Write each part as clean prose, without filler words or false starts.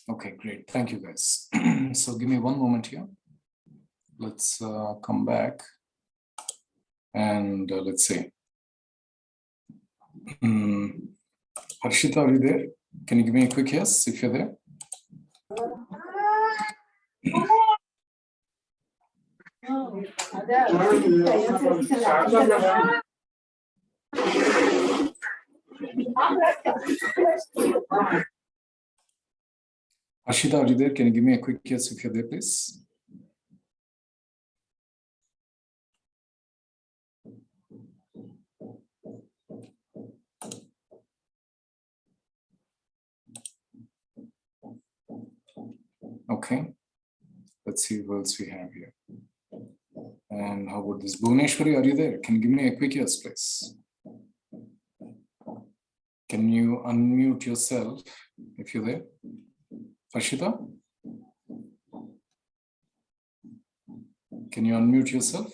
Okay, great. Thank you, guys. So give me one moment here. Let's come back and let's see. Harshita, are you there? Can you give me a quick yes if you're there? Harshita, are you there? Can you give me a quick yes if you're there, please? Okay. Let's see what else we have here. And how about this? Bhuvneshwari, are you there? Can you give me a quick yes, please? Can you unmute yourself if you're there? Harshita? Can you unmute yourself?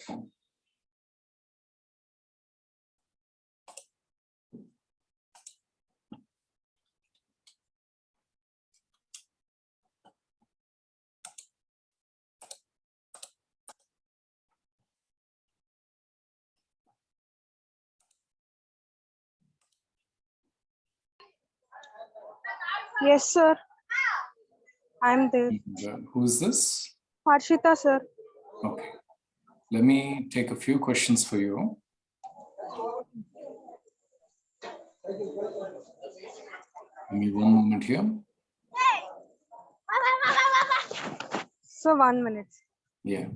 Yes, sir. I'm there. Who is this? Harshita, sir. Okay. Let me take a few questions for you. Give me one moment here. So 1 minute. Yeah.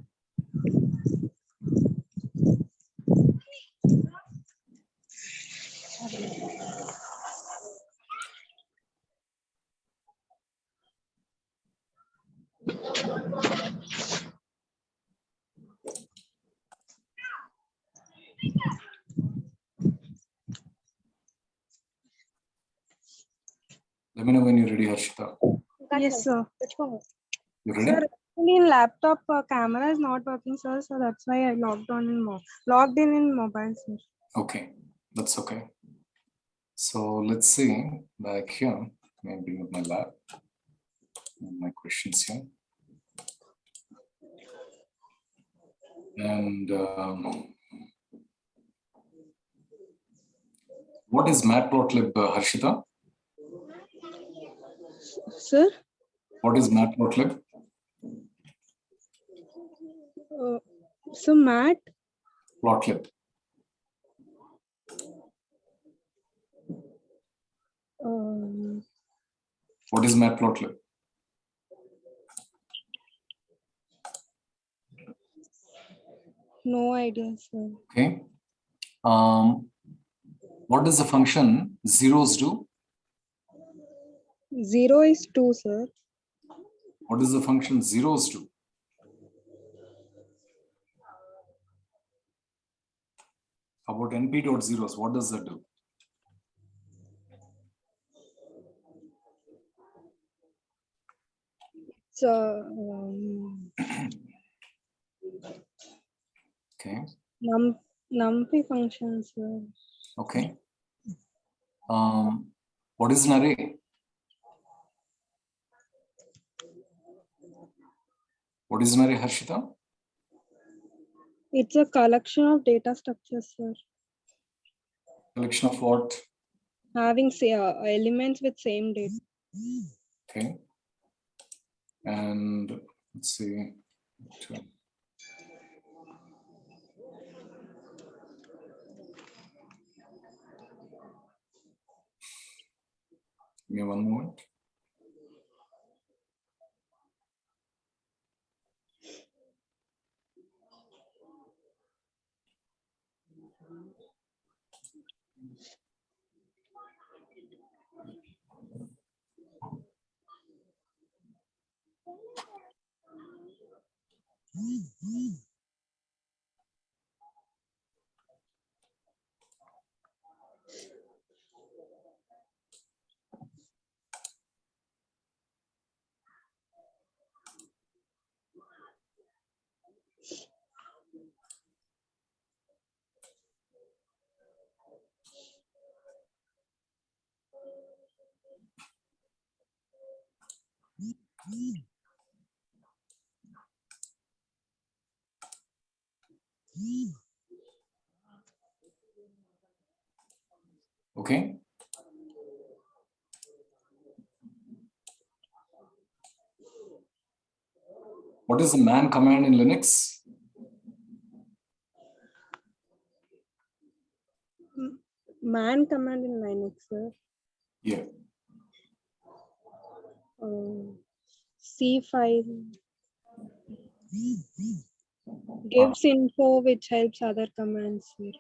Let me know when you're ready, Harshita. Yes, sir. You ready? Sir, actually in laptop camera is not working, sir. So that's why I logged in mobile, sir. Okay, that's okay. So let's see back here. Let me bring up my lab. My questions here. And what is Matplotlib, Harshita? Sir? What is Matplotlib? So Matt? Plotlib. What is Matplotlib? No idea, sir. Okay. What does the function zeros do? 0 is 2, sir. What does the function zeros do? How about np.zeros? What does that do? So Okay. numpy functions, sir. Okay. What is an array? What is an array, Harshita? It's a collection of data structures, sir. Collection of what? Having elements with same data. Okay. And let's see. Give me one moment. Okay. What is the man command in Linux? Man command in Linux, sir. Yeah. C file gives info which helps other commands, sir.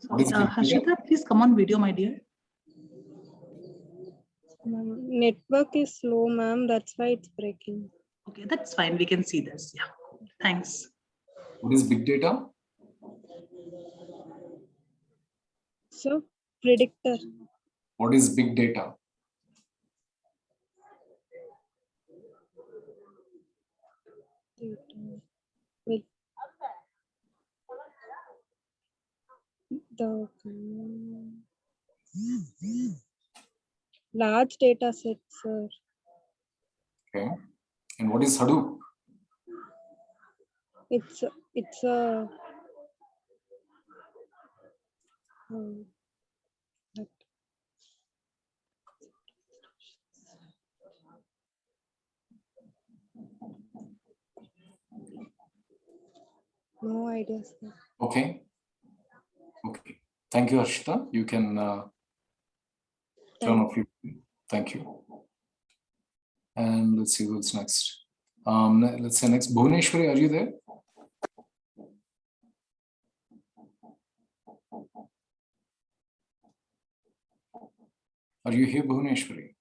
What is big data? Harshita, please come on video, my dear. Network is slow, ma'am. That's why it's breaking. Okay, that's fine. We can see this. Yeah. Thanks. What is big data? So, predictor. What is big data? With the large data sets, sir. Okay. And what is Hadoop? It's a no idea, sir. Okay. Okay. Thank you, Harshita. You can turn off your. Thank you. And let's see what's next. Let's say next. Bhuvneshwari, are you there? Are you here, Bhuvneshwari?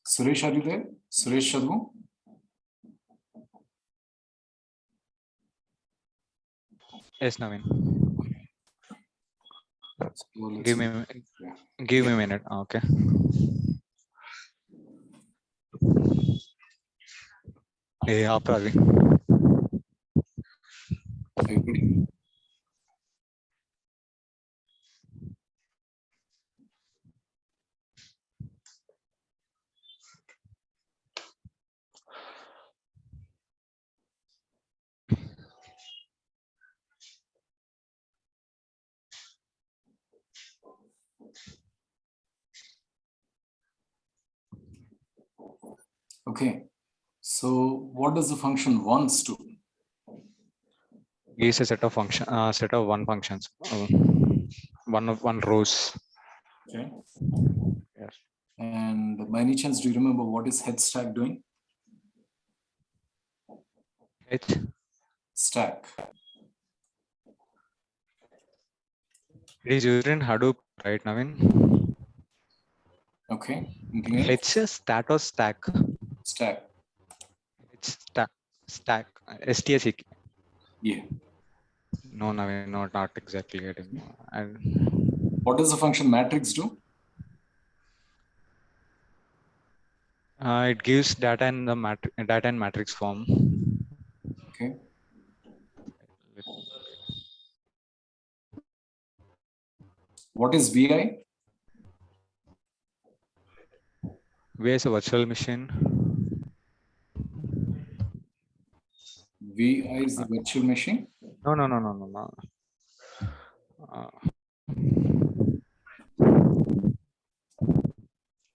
Suresh, are you there? Suresh Shadhu? Yes, Naveen. So let's Give see. me Yeah. give me a minute. Okay. Hey, आप Ravi. Are you ready? Okay. So what does the function once do? Gives a set of set of one functions. One rows. Okay. Yes. And by any chance, do you remember what is head stack doing? H Stack. it is used in Hadoop, right, Naveen? Okay. Anything else? It's a stat or stack. Stack. It's stack. STSEK. Yeah. No, Naveen, not exactly getting. And What does the function matrix do? it gives data in the data in matrix form. Okay. What is VI? VI is a virtual machine. VI is the virtual machine. No.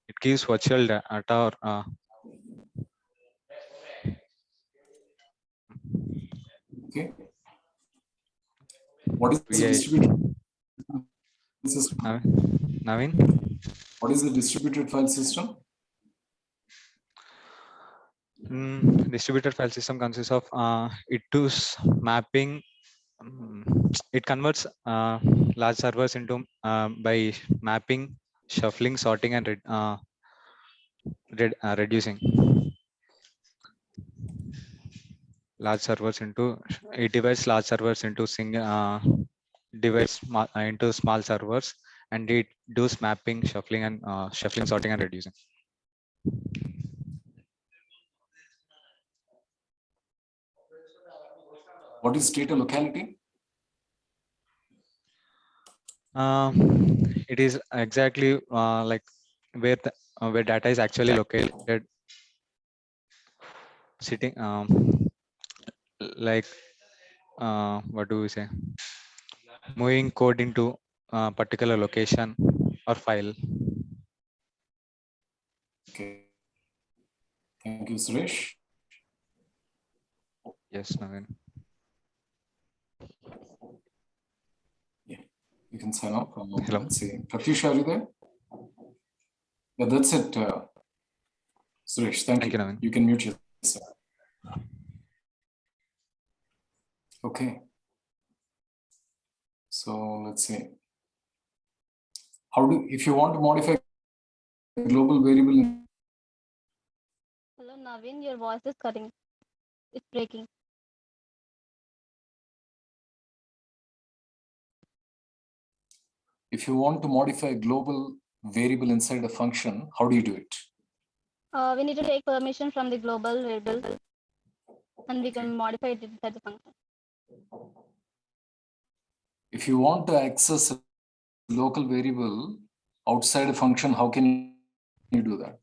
It gives virtual data or Okay. What is the VI. distributed system? Naveen? What is the distributed file system? Distributed file system consists of it does mapping. It converts large servers into by mapping, shuffling, sorting, and reducing large servers into. It divides large servers into into small servers, and it does mapping, shuffling, and sorting, and reducing. What is data locality? It is exactly like where data is actually located, sitting like what do we say, moving code into a particular location or file. Okay. Thank you, Suresh. Yes, Naveen. Yeah, you can sign off. Hello. Let's see. Pratyush, are you there? Yeah, that's it. Suresh, thank Thank you. you, Naveen. You can mute yourself. Okay. So let's see. If you want to modify global variable, Hello, Naveen, your voice is cutting. It's breaking. if you want to modify global variable inside a function, how do you do it? We need to take permission from the global variable and we can modify it inside the function. If you want to access a local variable outside a function, how can you do that?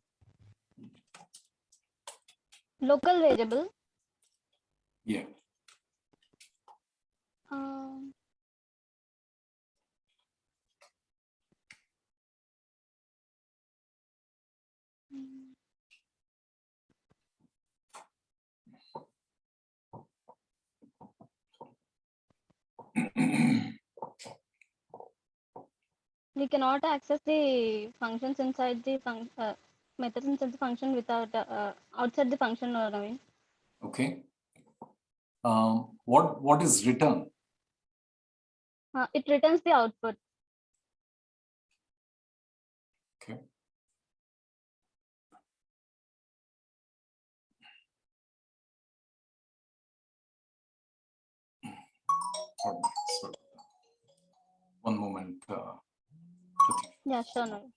Local variable. Yeah. Um, we cannot access the functions inside the methods inside the function without outside the function, or Naveen. Okay. What is return? It returns the output. Okay. Sorry. One moment. Pratik. Yeah, sure, Naveen.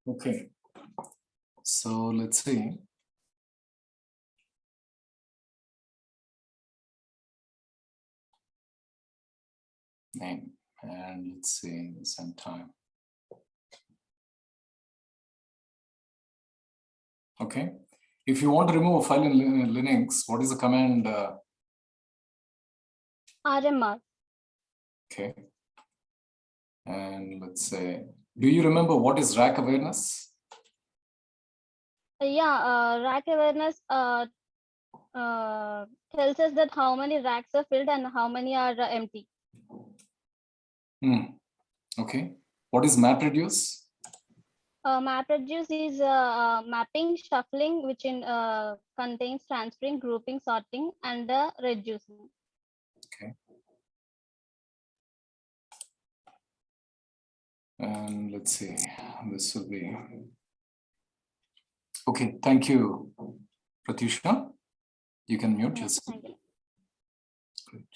Okay. So let's see. Name, and let's see some time. Okay. If you want to remove a file in Linux, what is the command? RMR. Okay. And let's say, do you remember what is rack awareness? Rack awareness tells us that how many racks are filled and how many are empty. Okay. What is MapReduce? MapReduce is mapping, shuffling, which contains transferring, grouping, sorting, and reducing. Okay. And let's see, this will be. Okay, thank you, Pratyusha. You can mute yourself. Thank you. Great.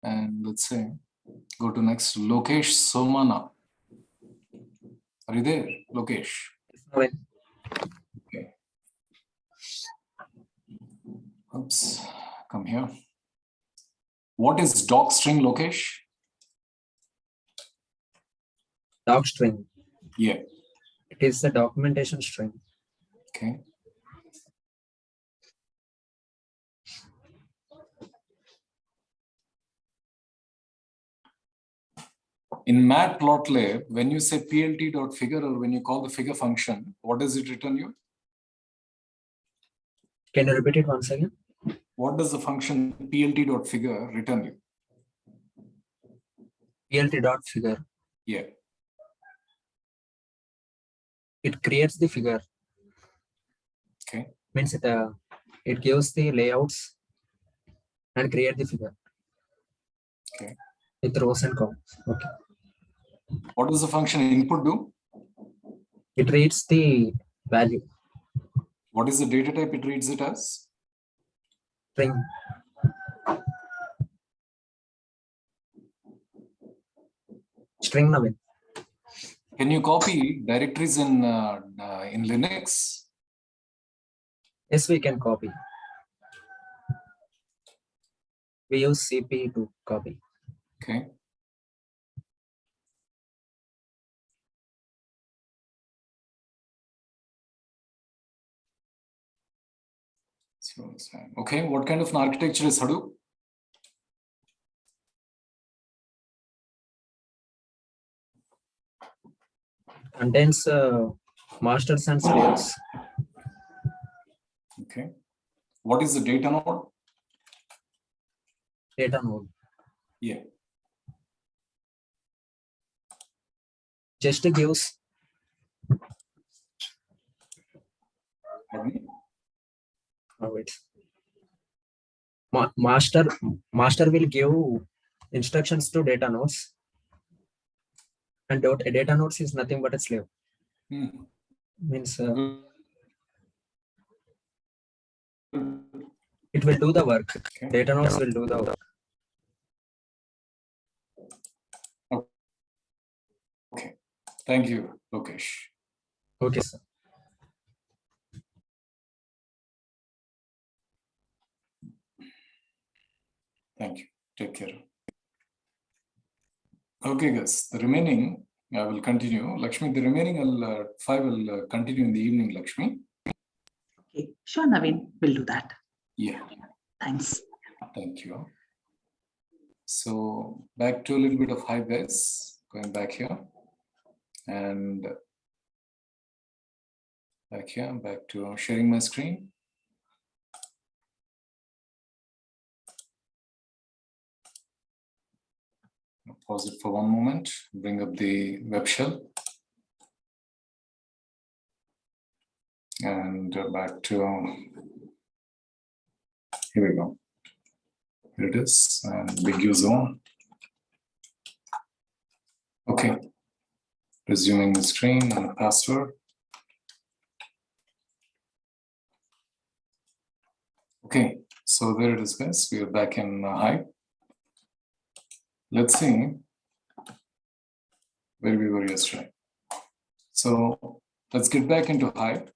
And let's say, Go to next, Lokesh Somana. Are you there, Lokesh? Okay. Oops, come here. What is doc string, Lokesh? Doc string. Yeah. It is the documentation string. Okay. In matplotlib, when you say plt.figure or when you call the figure function, what does it return you? Can you repeat it once again? What does the function plt.figure return you? PLT dot figure. Yeah. It creates the figure. Okay. Means it gives the layouts and create the figure. Okay. With rows and columns. Okay. What does the function input do? It reads the value. What is the data type it reads it as? String. String Navin. Can you copy directories in Linux? Yes, we can copy. We use CP to copy. Okay. Okay, what kind of an architecture is Hadoop? Contains masters and slaves. Okay. What is the data node? Data node. Yeah. Just gives. Pardon me? Oh, wait. Master will give instructions to data nodes, and data nodes is nothing but a slave. Means it will do the work. Okay. Data nodes will do the work. Okay. Thank you, Lokesh. Okay, sir. Thank you. Take care. Okay, guys. The remaining, I will continue. Lakshmi, the remaining 5 will continue in the evening, Lakshmi. Okay, sure, Naveen, we'll do that. Yeah. Thanks. Thank you. So back to a little bit of Hive, guys. Going back here. And back here, back to sharing my screen. Pause it for one moment, bring up the web shell. And back to, here we go. Here it is, and big U zone. Okay, resuming the screen and password. Okay, so there it is, guys. We are back in Hive. Let's see where we were yesterday. So let's get back into Hive.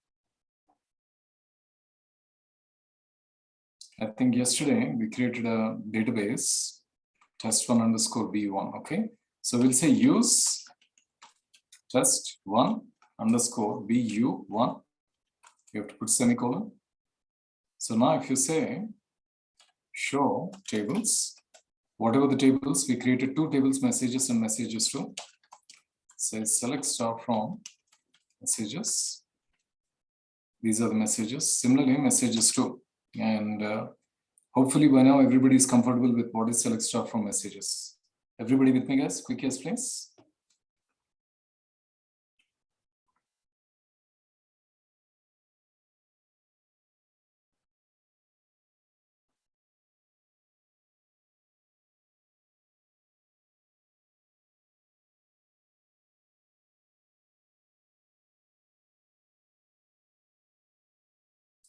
I think yesterday we created a database, test1_v1. Okay, so we'll say use test1_vu1. You have to put semicolon. So now if you say show tables, whatever the tables, we created 2 tables, messages and messages too. Say select star from messages. These are the messages. Similarly, messages too. And hopefully by now everybody is comfortable with what is select star from messages. Everybody with me, guys? Quick yes, please.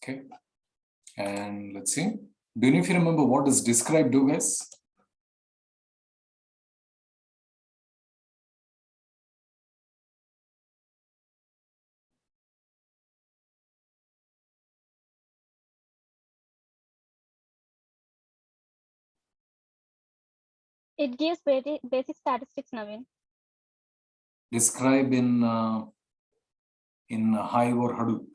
Okay. And let's see. Do you know if you remember what does describe do, guys? It gives basic statistics, Naveen. Describe in Hive or Hadoop.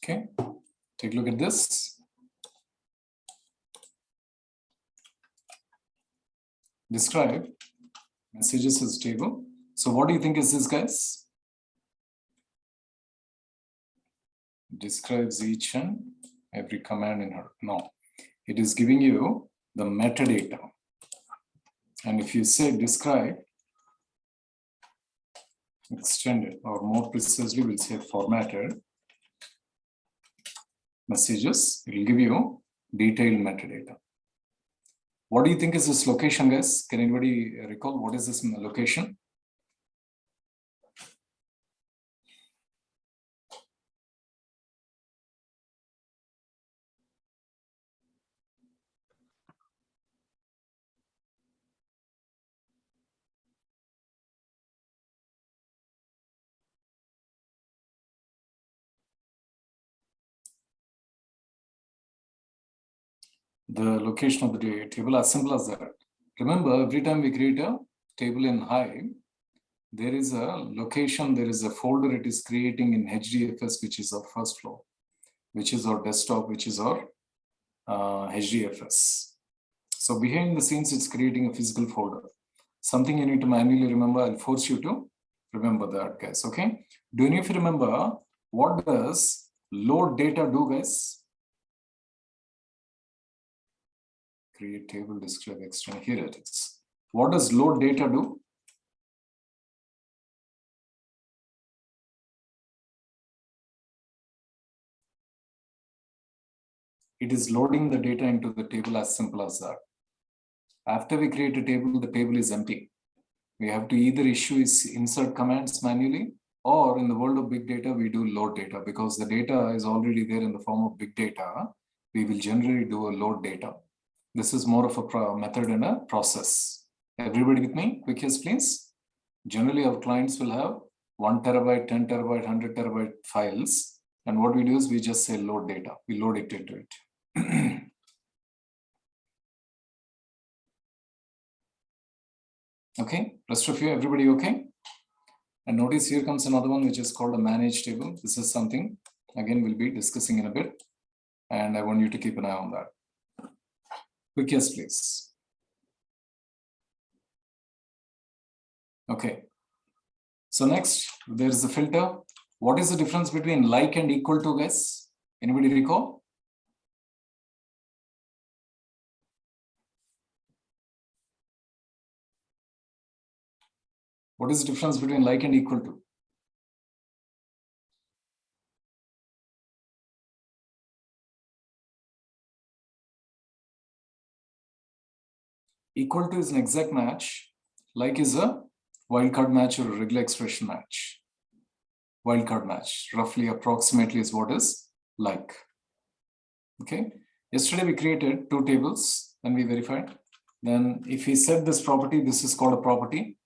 Okay, take a look at this. Describe messages as table. So what do you think is this, guys? Describes each and every command in her. No, it is giving you the metadata. And if you say describe, extended, or more precisely, we'll say formatted messages, it will give you detailed metadata. What do you think is this location, guys? Can anybody recall what is this location? The location of the table, as simple as that. Remember, every time we create a table in Hive, there is a location, there is a folder it is creating in HDFS, which is our first floor, which is our desktop, which is our HDFS. So behind the scenes, it's creating a physical folder. Something you need to manually remember. I'll force you to remember that, guys. Okay. Do any of you remember what does load data do, guys? Create table, describe, extend. Here it is. What does load data do? It is loading the data into the table, as simple as that. After we create a table, the table is empty. We have to either issue insert commands manually, or in the world of big data, we do load data, because the data is already there in the form of big data. We will generally do a load data. This is more of a method and a process. Everybody with me? Quick yes, please. Generally, our clients will have 1 terabyte, 10 terabyte, 100 terabyte files. And what we do is we just say load data. We load it into it. Okay, rest of you, everybody okay? And notice here comes another one, which is called a manage table. This is something, again, we'll be discussing in a bit. And I want you to keep an eye on that. Quick yes, please. Okay. So next, there is the filter. What is the difference between like and equal to, guys? Anybody recall? What is the difference between like and equal to? Equal to is an exact match. Like is a wildcard match or a regular expression match. Wildcard match, roughly approximately, is what is like. Okay. Yesterday we created 2 tables and we verified. Then if we set this property, this is called a property.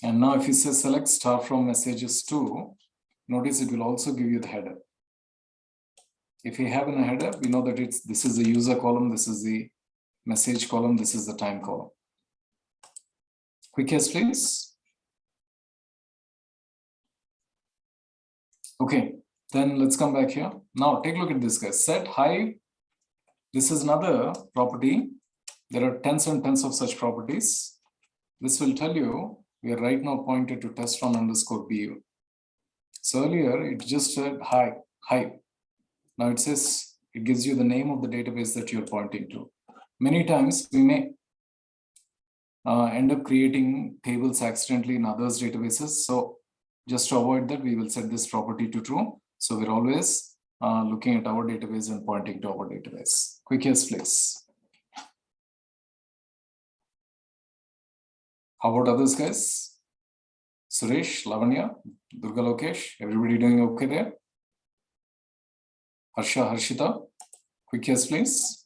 And now if you say select star from messages to, notice it will also give you the header. If we have in a header, we know that this is the user column, this is the message column, this is the time column. Quick yes, please. Okay, then let's come back here. Now take a look at this, guys. Set Hive. This is another property. There are tens and tens of such properties. This will tell you we are right now pointed to test1_bu. So earlier it just said Hive. Now it says, it gives you the name of the database that you're pointing to. Many times we may end up creating tables accidentally in others' databases. So just to avoid that, we will set this property to true. So we're always looking at our database and pointing to our database. Quick yes, please. How about others, guys? Suresh, Lavanya, Durga Lokesh, everybody doing okay there? Harsha, Harshita, quick yes, please.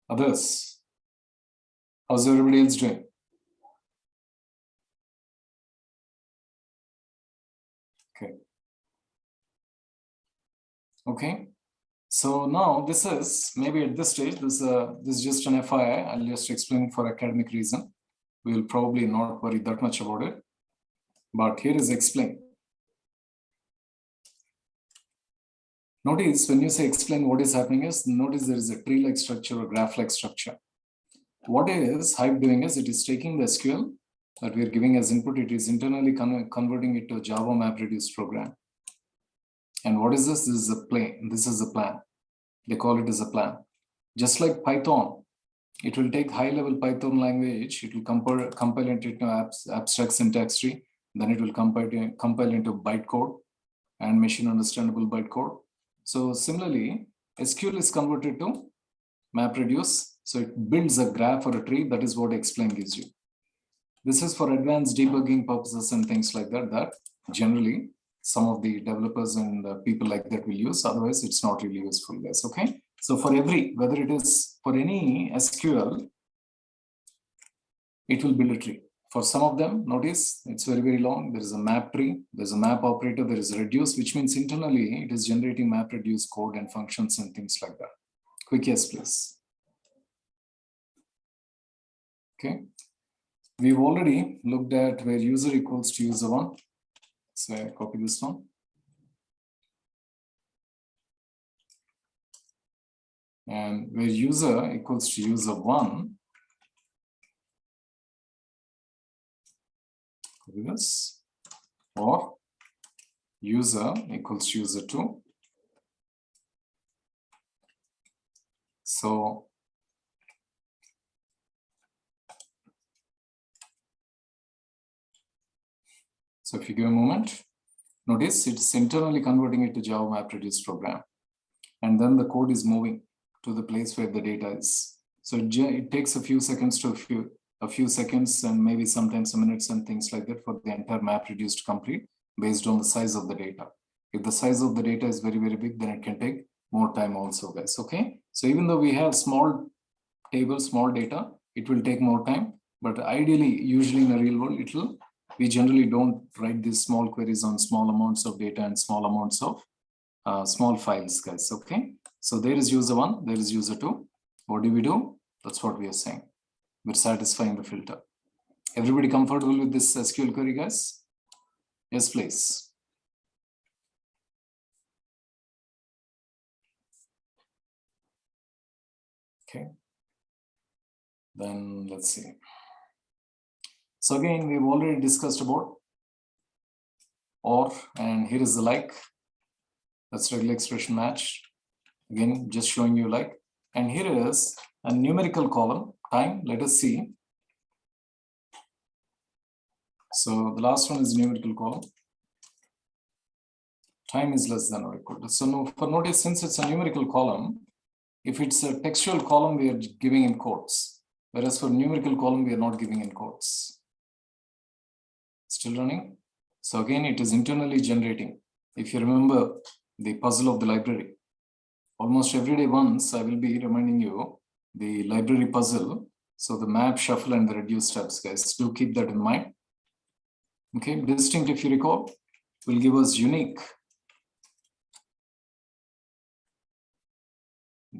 Others, how's everybody else doing? Okay. Okay. So now this is maybe at this stage, this is just an FYI. I'll just explain for academic reason. We'll probably not worry that much about it. But here is explain. Notice when you say explain, what is happening is, notice there is a tree-like structure or graph-like structure. What is Hive doing is it is taking the SQL that we are giving as input, it is internally converting it to a Java MapReduce program. And what is this? This is a plan. This is a plan. They call it as a plan. Just like Python, it will take high-level Python language, it will compile it into abstract syntax tree, then it will compile into bytecode and machine understandable bytecode. So similarly, SQL is converted to MapReduce. So it builds a graph or a tree. That is what explain gives you. This is for advanced debugging purposes and things like that, that generally some of the developers and people like that will use. Otherwise, it's not really useful, guys. Okay. So for every, whether it is for any SQL, it will build a tree. For some of them, notice it's very, very long. There is a map tree, there's a map operator, there is a reduce, which means internally it is generating map reduce code and functions and things like that. Quick yes, please. Okay. We've already looked at where user equals to user one. So I copy this one. And where user equals to user one, copy this, or user equals to user two. So if you give a moment, notice it's internally converting it to Java MapReduce program. And then the code is moving to the place where the data is. So it takes a few seconds to a few seconds and maybe sometimes some minutes and things like that for the entire MapReduce to complete based on the size of the data. If the size of the data is very, very big, then it can take more time also, guys. Okay. So even though we have small tables, small data, it will take more time. But ideally, usually in the real world, we generally don't write these small queries on small amounts of data and small amounts of small files, guys. Okay. So there is user one, there is user two. What do? That's what we are saying. We're satisfying the filter. Everybody comfortable with this SQL query, guys? Yes, please. Okay. Then let's see. So again, we've already discussed about or, and here is the like. That's regular expression match. Again, just showing you like. And here is a numerical column, time. Let us see. So the last one is numerical column. Time is less than or equal to. So no, for notice, since it's a numerical column, if it's a textual column, we are giving in quotes. Whereas for numerical column, we are not giving in quotes. Still running. So again, it is internally generating. If you remember the puzzle of the library, almost every day once, I will be reminding you the library puzzle. So the map, shuffle, and the reduce steps, guys. Do keep that in mind. Okay, distinct, if you recall, will give us unique.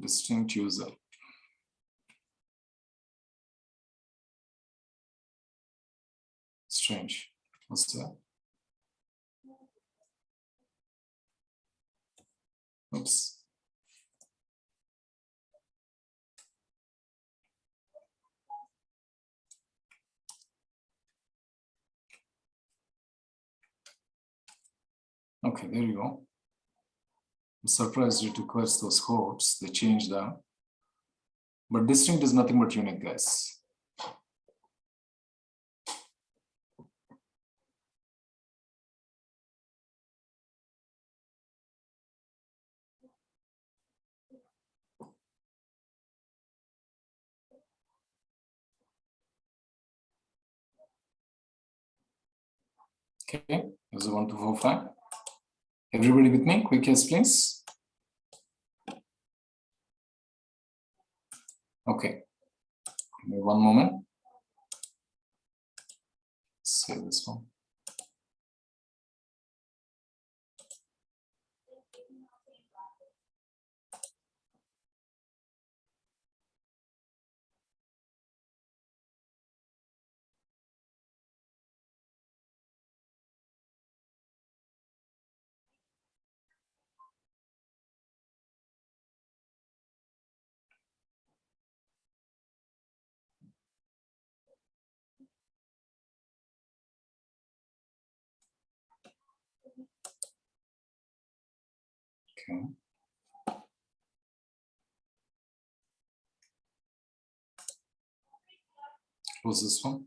Distinct user. Strange. What's that? Oops. Okay, there you go. I'm surprised it requires those quotes. They changed that. But distinct is nothing but unique, guys. Okay, user 1, 2, 4, 5. Everybody with me? Quick yes, please. Okay, give me one moment. Save this one. Okay. Close this one.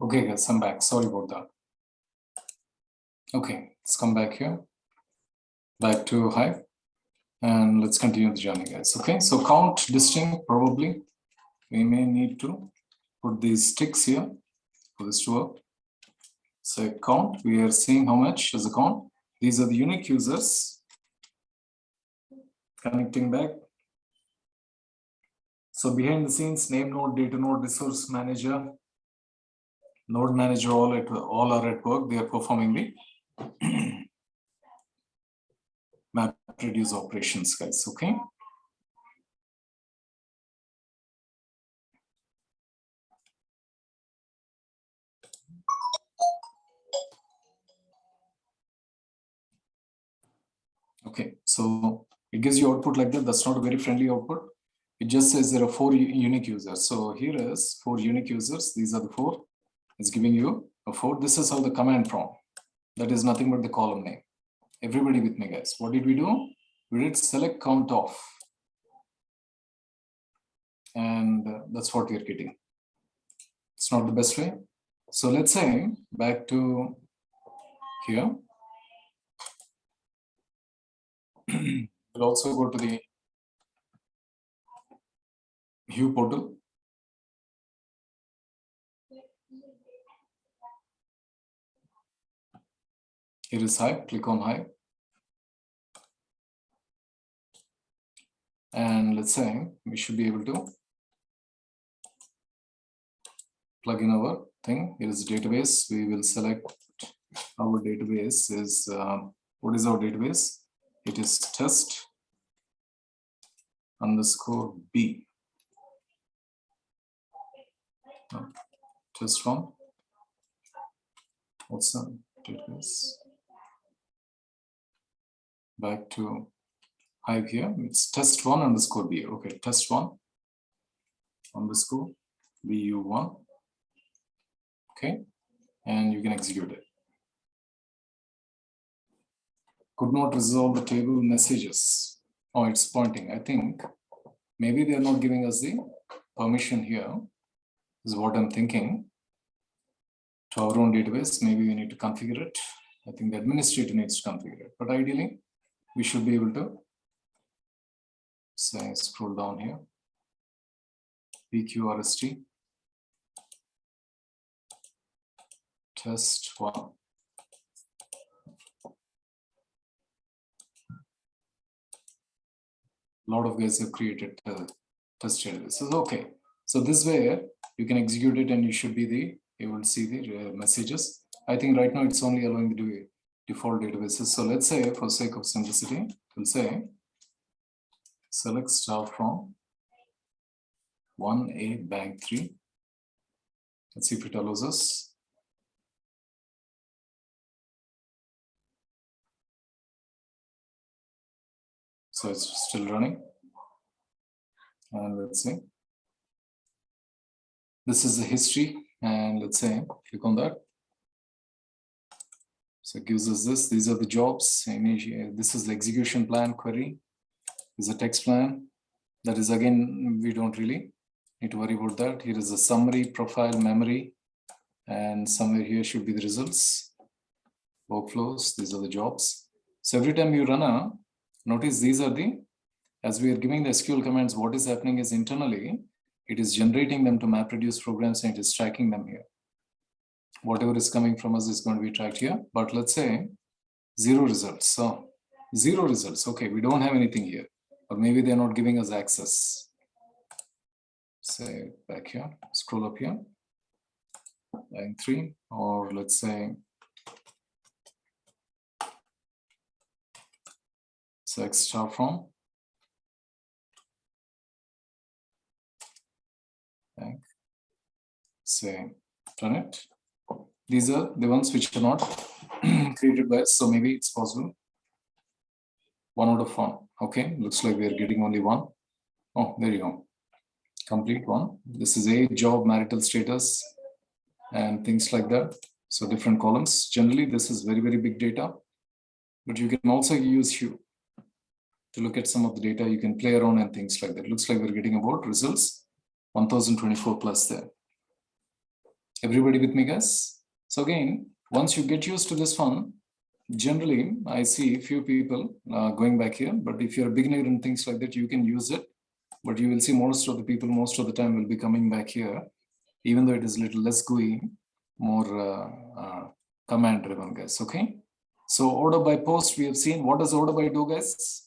Okay, guys, I'm back. Sorry about that. Okay, let's come back here. Back to Hive. And let's continue the journey, guys. Okay, so count distinct, probably. We may need to put these ticks here for this to work. So count, we are seeing how much is the count. These are the unique users. Connecting back. So behind the scenes, name node, data node, resource manager, node manager, all are at work. They are performing the map reduce operations, guys. Okay. Okay, so it gives you output like that. That's not a very friendly output. It just says there are 4 unique users. So here is 4 unique users. These are the 4. It's giving you a 4. This is how the command prompt. That is nothing but the column name. Everybody with me, guys. What did we do? We did select count off. And that's what we're getting. It's not the best way. So let's say back to here. We'll also go to the Hue portal. Here is Hive, click on Hive. And let's say we should be able to plug in our thing. Here is database. We will select our database is, what is our database? It is test underscore B. Test one. What's the database? Back to Hive here. It's test one underscore B. Okay, test one underscore BU1. Okay, and you can execute it. Could not resolve the table messages. Oh, it's pointing. I think maybe they are not giving us the permission here. Is what I'm thinking. To our own database, maybe we need to configure it. I think the administrator needs to configure it, but ideally we should be able to say scroll down here. PQRST test one. A lot of guys have created test databases. Okay, so this way you can execute it and you should be able to see the messages. I think right now it's only allowing the default databases. So let's say for sake of simplicity, we'll say select star from 1A bank 3. Let's see if it allows us. So it's still running. And let's see. This is the history. And let's say, click on that. So it gives us this. These are the jobs. This is the execution plan query. This is a text plan. That is, again, we don't really need to worry about that. Here is a summary, profile, memory. And somewhere here should be the results. Workflows. These are the jobs. So every time you run notice these are as we are giving the SQL commands, what is happening is internally, it is generating them to map reduce programs and it is tracking them here. Whatever is coming from us is going to be tracked here. But let's say 0 results. So 0 results. Okay, we don't have anything here. Or maybe they're not giving us access. Say back here, scroll up here. Line 3, or let's say select star from bank. Say run it. These are the ones which are not created by us, so maybe it's possible. 1 out of 1. Okay, looks like we are getting only 1. Oh, there you go. Complete 1. This is a job, marital status, and things like that. So different columns. Generally, this is very, very big data, but you can also use Hue to look at some of the data. You can play around and things like that. Looks like we're getting about results 1024 plus there. Everybody with me, guys? So again, once you get used to this one, Generally, I see few people going back here, but if you're a beginner and things like that, you can use it. But you will see most of the people, most of the time will be coming back here, even though it is a little less GUI, more command driven, guys, okay? So order by post, we have seen. What does order by do, guys?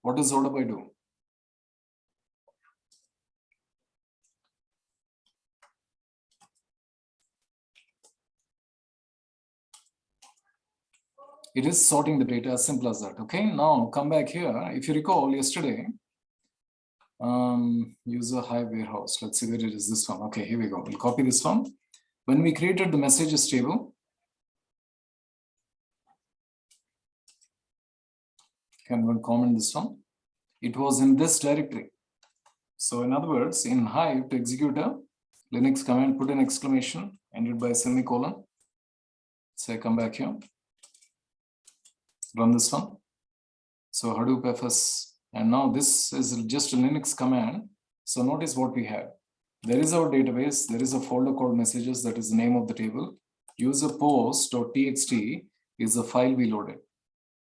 What does order by do? It is sorting the data, as simple as that, okay? Now come back here. If you recall yesterday, user hive warehouse, let's see where it is, this one. Okay, here we go. We'll copy this one. When we created the messages table, can comment this one. It was in this directory. So in other words, in hive to execute a Linux command, put an exclamation, ended by semicolon. Say, come back here. Run this one. So Hadoop FS, and now this is just a Linux command. So notice what we have. There is our database. There is a folder called messages. That is the name of the table. User post.txt is the file we loaded.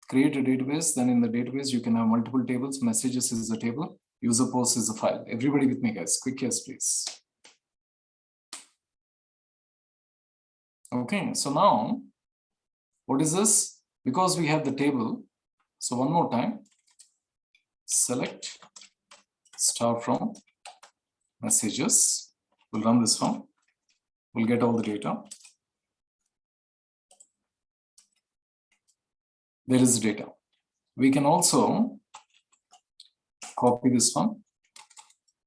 Create a database. Then in the database, you can have multiple tables. Messages is the table. User post is the file. Everybody with me, guys. Quick yes, please. Okay, so now what is this? Because we have the table, so one more time, select star from messages. We'll run this one. We'll get all the data. There is data. We can also copy this one.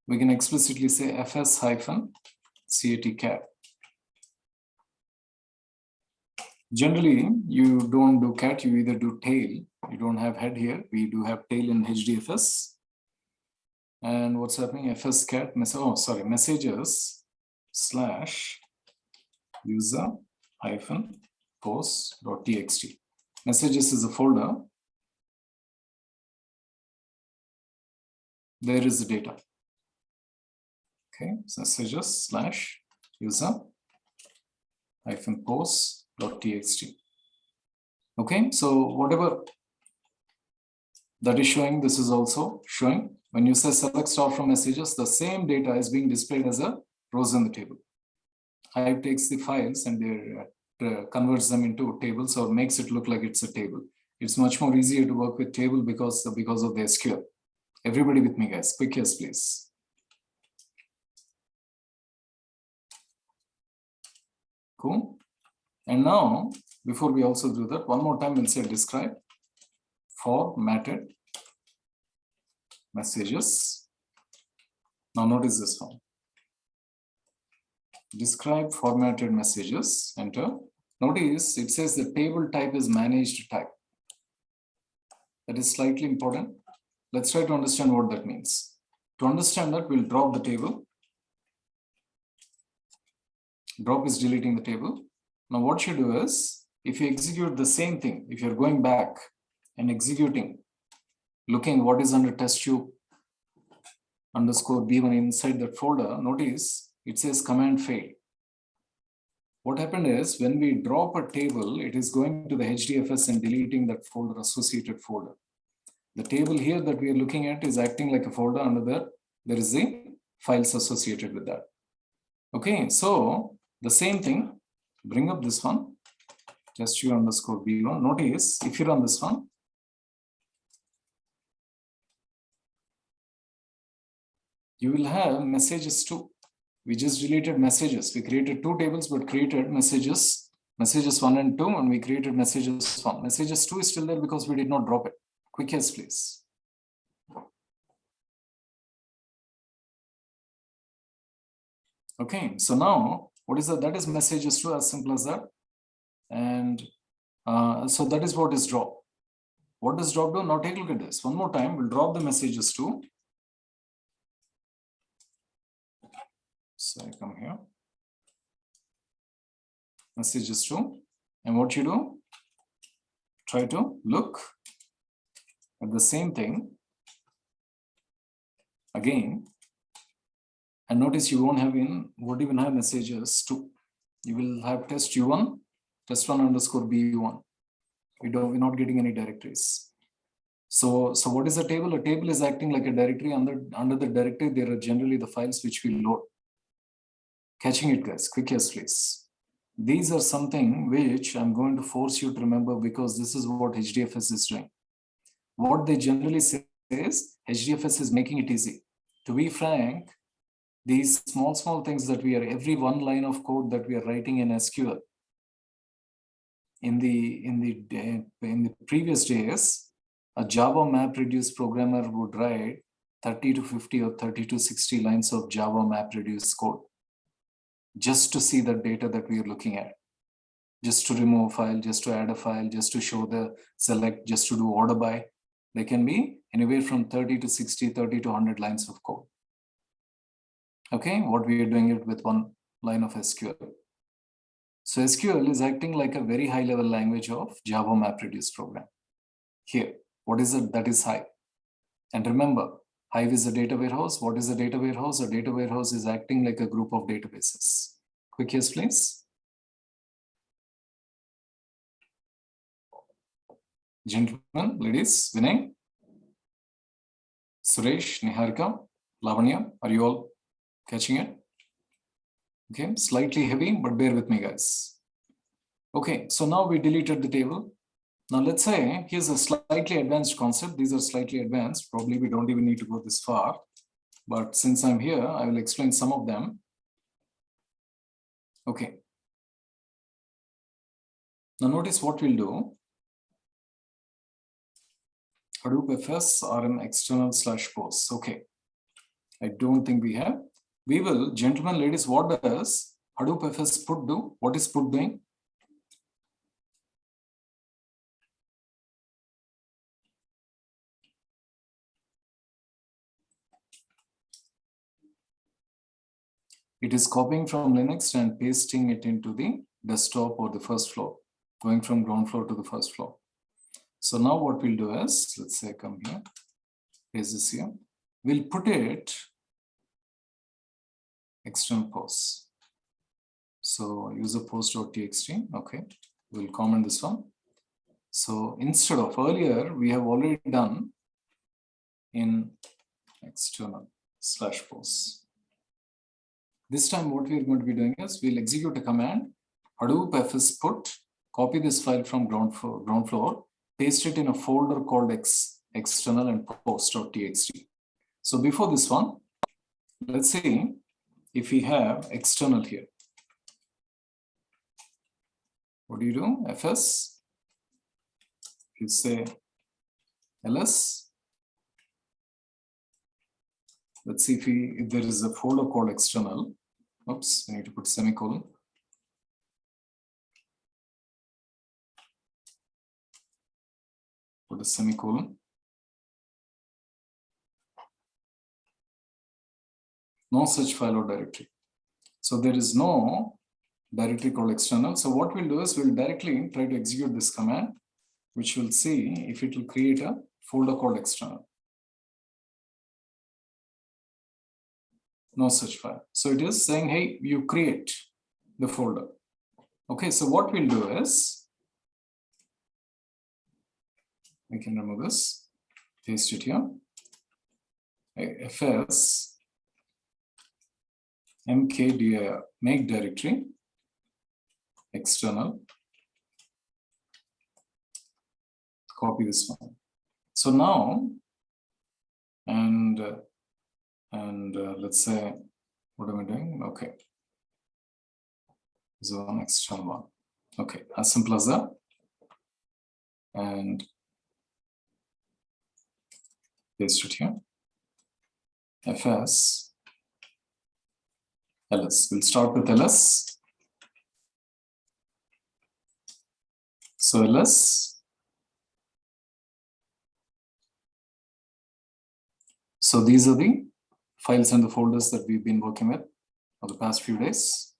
We can explicitly say fs-cat. Generally, you don't do cat, you either do tail. You don't have head here. We do have tail in HDFS. And what's happening? fs-cat, messages / user -post.txt. Messages is a folder. There is the data. Okay, so messages / user -post.txt. Okay, so whatever that is showing, this is also showing. When you say select star from messages, the same data is being displayed as a rows in the table. Hive takes the files and converts them into tables or makes it look like it's a table. It's much more easier to work with table because of the SQL. Everybody with me, guys. Quick yes, please. Cool. And now, before we also do that, one more time we'll say describe formatted messages. Now notice this one. Describe formatted messages, enter. Notice it says the table type is managed type. That is slightly important. Let's try to understand what that means. To understand that, we'll drop the table. Drop is deleting the table. Now what you do is, if you execute the same thing, if you're going back and executing, looking what is under test tube _b1 inside that folder, notice it says command failed. What happened is when we drop a table, it is going to the HDFS and deleting that folder, associated folder. The table here that we are looking at is acting like a folder. Under that, there is the files associated with that. Okay, so the same thing, bring up this one, test tube _b1. Notice if you run this one, you will have messages too. We just deleted messages. We created two tables, but created messages 1 and 2, and we created messages 1. Messages 2 is still there because we did not drop it. Quick yes, please. Okay, so now what is that? That is messages 2, as simple as that. And so that is what is drop. What does drop do? Now take a look at this. One more time, we'll drop the messages 2. So I come here, messages 2, and what you do, try to look at the same thing again And notice you won't even have messages 2. You will have test U1, test1 underscore BU1. We're not getting any directories. So what is a table? A table is acting like a directory. Under the directory, there are generally the files which we load. Catching it, guys? Quick yes, please. These are something which I'm going to force you to remember because this is what HDFS is doing. What they generally say is HDFS is making it easy. To be frank, these small things that every one line of code that we are writing in SQL, in the previous days, a Java MapReduce programmer would write 30 to 50 or 30 to 60 lines of Java MapReduce code just to see the data that we are looking at, just to remove a file, just to add a file, just to show the select, just to do order by. They can be anywhere from 30 to 60, 30 to 100 lines of code. Okay, what we are doing it with one line of SQL. So SQL is acting like a very high level language of Java MapReduce program. Here, what is it that is Hive? And remember, Hive is a data warehouse. What is a data warehouse? A data warehouse is acting like a group of databases. Quick yes, please. Gentlemen, ladies, Vinay, Suresh, Niharika, Lavanya, are you all catching it? Okay, slightly heavy, but bear with me, guys. Okay, so now we deleted the table. Now let's say here's a slightly advanced concept. These are slightly advanced. Probably we don't even need to go this far. But since I'm here, I will explain some of them. Okay. Now notice what we'll do. Hadoop FS rm external /posts. Okay. I don't think we have. We will, gentlemen, ladies, what does Hadoop FS put do? What is put doing? It is copying from Linux and pasting it into the desktop or the first floor, going from ground floor to the first floor. So now what we'll do is, let's say come here, paste this here. We'll put it external posts. So user post.txt, okay. We'll comment this one. So instead of earlier, we have already done in external /posts. This time what we're going to be doing is we'll execute a command, Hadoop FS put, copy this file from ground floor, paste it in a folder called external and post.txt. So before this one, let's see if we have external here. What do you do? FS, you say ls. Let's see if there is a folder called external. Oops, I need to put semicolon. Put a semicolon. No such file or directory. So there is no directory called external. So what we'll do is we'll directly try to execute this command, which will see if it will create a folder called external. No such file. So it is saying, hey, you create the folder. Okay, so what we'll do is, we can remove this, paste it here. FS mkdir, make directory, external, copy this one. So now, and let's say, what am I doing? Okay. This is one external one. Okay, as simple as that. And paste it here. FS ls. We'll start with ls. So ls. So these are the files and the folders that we've been working with for the past few days.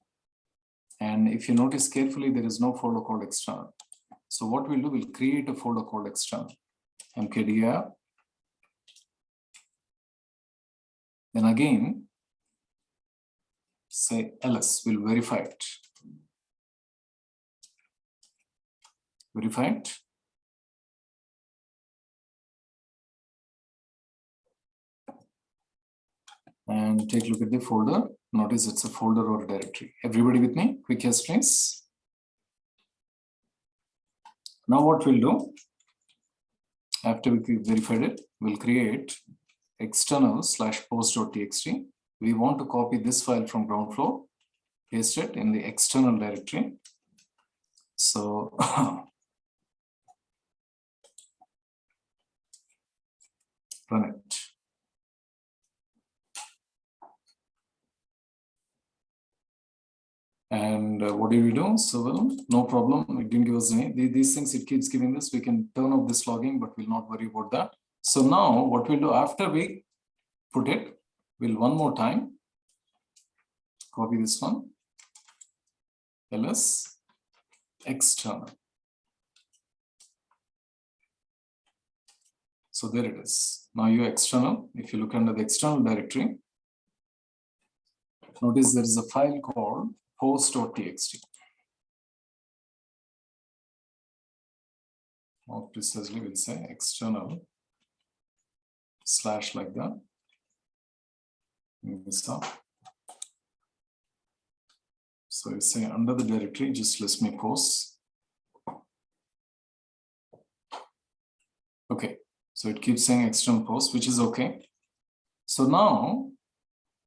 And if you notice carefully, there is no folder called external. So what we'll do, we'll create a folder called external. mkdir. Then again, say ls, we'll verify it. Verify it. And take a look at the folder. Notice it's a folder or a directory. Everybody with me? Quick yes, please. Now what we'll do, after we verified it, we'll create external /post.txt. We want to copy this file from ground floor, paste it in the external directory. So run it. And what do we do? So, well, no problem. It didn't give us any. These things, it keeps giving us. We can turn off this logging, but we'll not worry about that. So now what we'll do after we put it, we'll one more time copy this one, ls external. So there it is. Now your external, if you look under the external directory, notice there is a file called post.txt. More precisely, we'll say external / like that. Move this up. So you say under the directory, just list me posts. Okay, so it keeps saying external post, which is okay. So now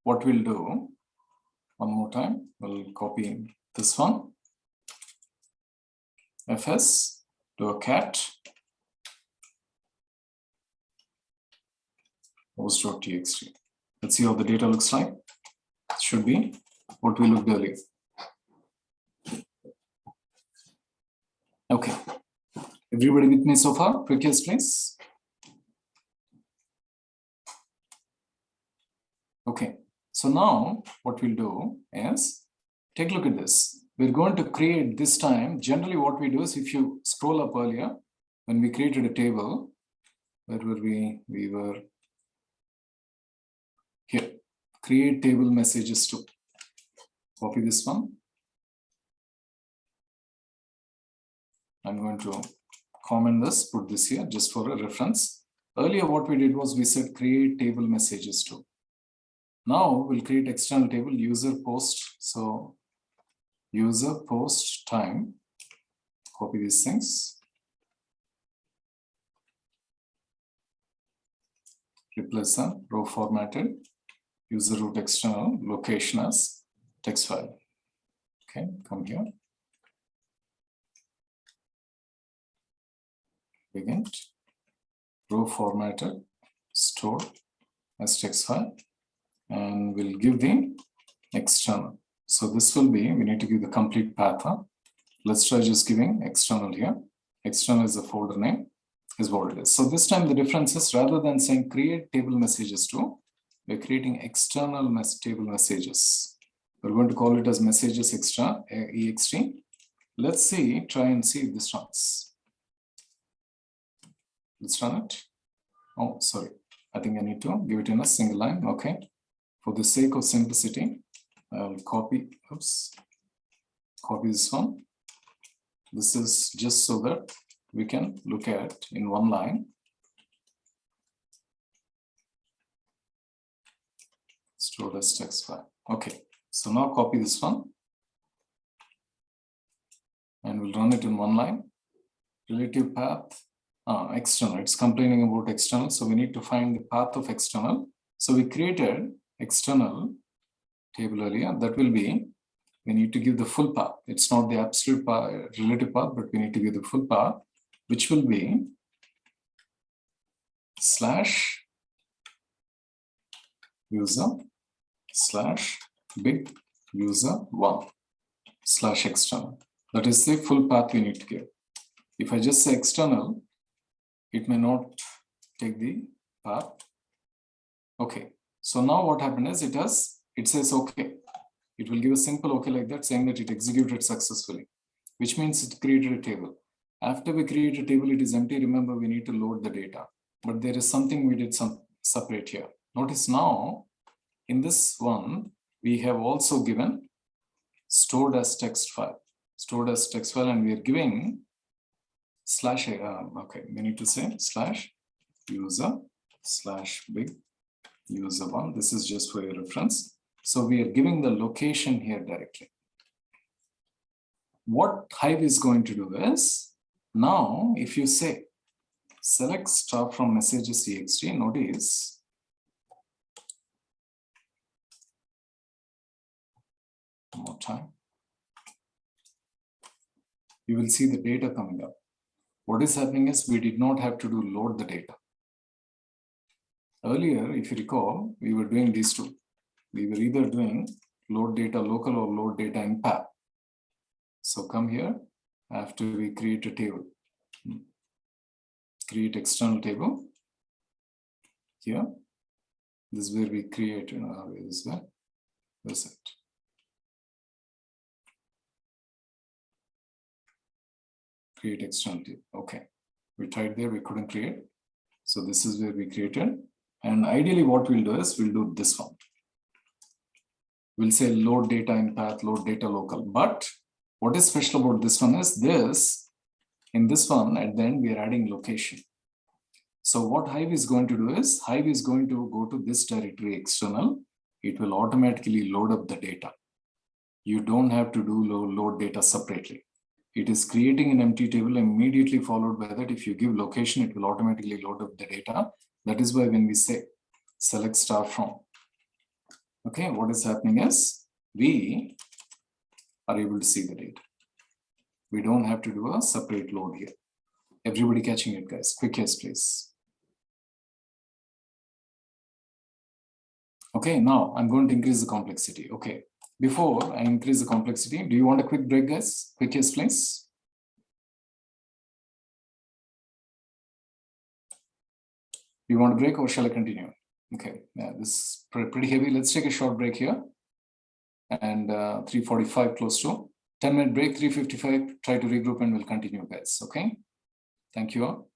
what we'll do, one more time, we'll copy this one, fs, do a cat, post.txt. Let's see how the data looks like. It should be what we looked earlier. Okay, everybody with me so far? Quick yes, please. Okay, so now what we'll do is take a look at this. We're going to create this time. Generally, what we do is if you scroll up earlier, when we created a table, where were we? We were here. Create table messages to. Copy this one. I'm going to comment this, put this here just for a reference. Earlier, what we did was we said create table messages to. Now we'll create external table user post. So user post time, copy these things. Replace them, row formatted, user root external, location as text file. Okay, come here. Begin, row formatted, stored as text file. And we'll give the external. So this will be, we need to give the complete path. Let's try just giving external here. External is the folder name, is what it is. So this time the difference is rather than saying create table messages to, we're creating external table messages. We're going to call it as messages extra, ext. Let's see, try and see if this runs. Let's run it. Oh, sorry. I think I need to give it in a single line. Okay. For the sake of simplicity, I'll copy this one. This is just so that we can look at in one line. Stored as text file. Okay, so now copy this one and we'll run it in one line. Relative path, external. It's complaining about external, so we need to find the path of external. So we created external table earlier. That will be, we need to give the full path. It's not the absolute path, relative path, but we need to give the full path, which will be /user/big user1/external. That is the full path we need to give. If I just say external, it may not take the path. Okay. So now what happened is it says okay. It will give a simple okay like that, saying that it executed successfully, which means it created a table. After we create a table, it is empty. Remember, we need to load the data, but there is something we did some separate here. Notice now in this one, we have also given stored as text file, and we are giving slash, okay, we need to say slash user slash big user1. This is just for your reference. So we are giving the location here directly. What Hive is going to do is, now if you say select star from messages txt, notice one more time, you will see the data coming up. What is happening is we did not have to do load the data. Earlier, if you recall, we were doing these two. We were either doing load data local or load data in path. So come here, after we create a table, create external table. Here, this is where we create, where's it? Create external table. Okay, we tried there, we couldn't create. So this is where we created. And ideally what we'll do is we'll do this one. We'll say load data in path, load data local. But what is special about this one is this, in this one at the end we are adding location. So what Hive is going to do is, Hive is going to go to this directory external. It will automatically load up the data. You don't have to do load data separately. It is creating an empty table, immediately followed by that. If you give location, it will automatically load up the data. That is why when we say select star from, okay, what is happening is we are able to see the data. We don't have to do a separate load here. Everybody catching it, guys? Quick yes, please. Okay, now I'm going to increase the complexity. Okay, before I increase the complexity, do you want a quick break, guys? Quick yes, please. Do you want a break or shall I continue? Okay, yeah, this is pretty heavy. Let's take a short break here. And 3:45 close to 10-minute break, 3:55. Try to regroup and we'll continue, guys. Okay, thank you all.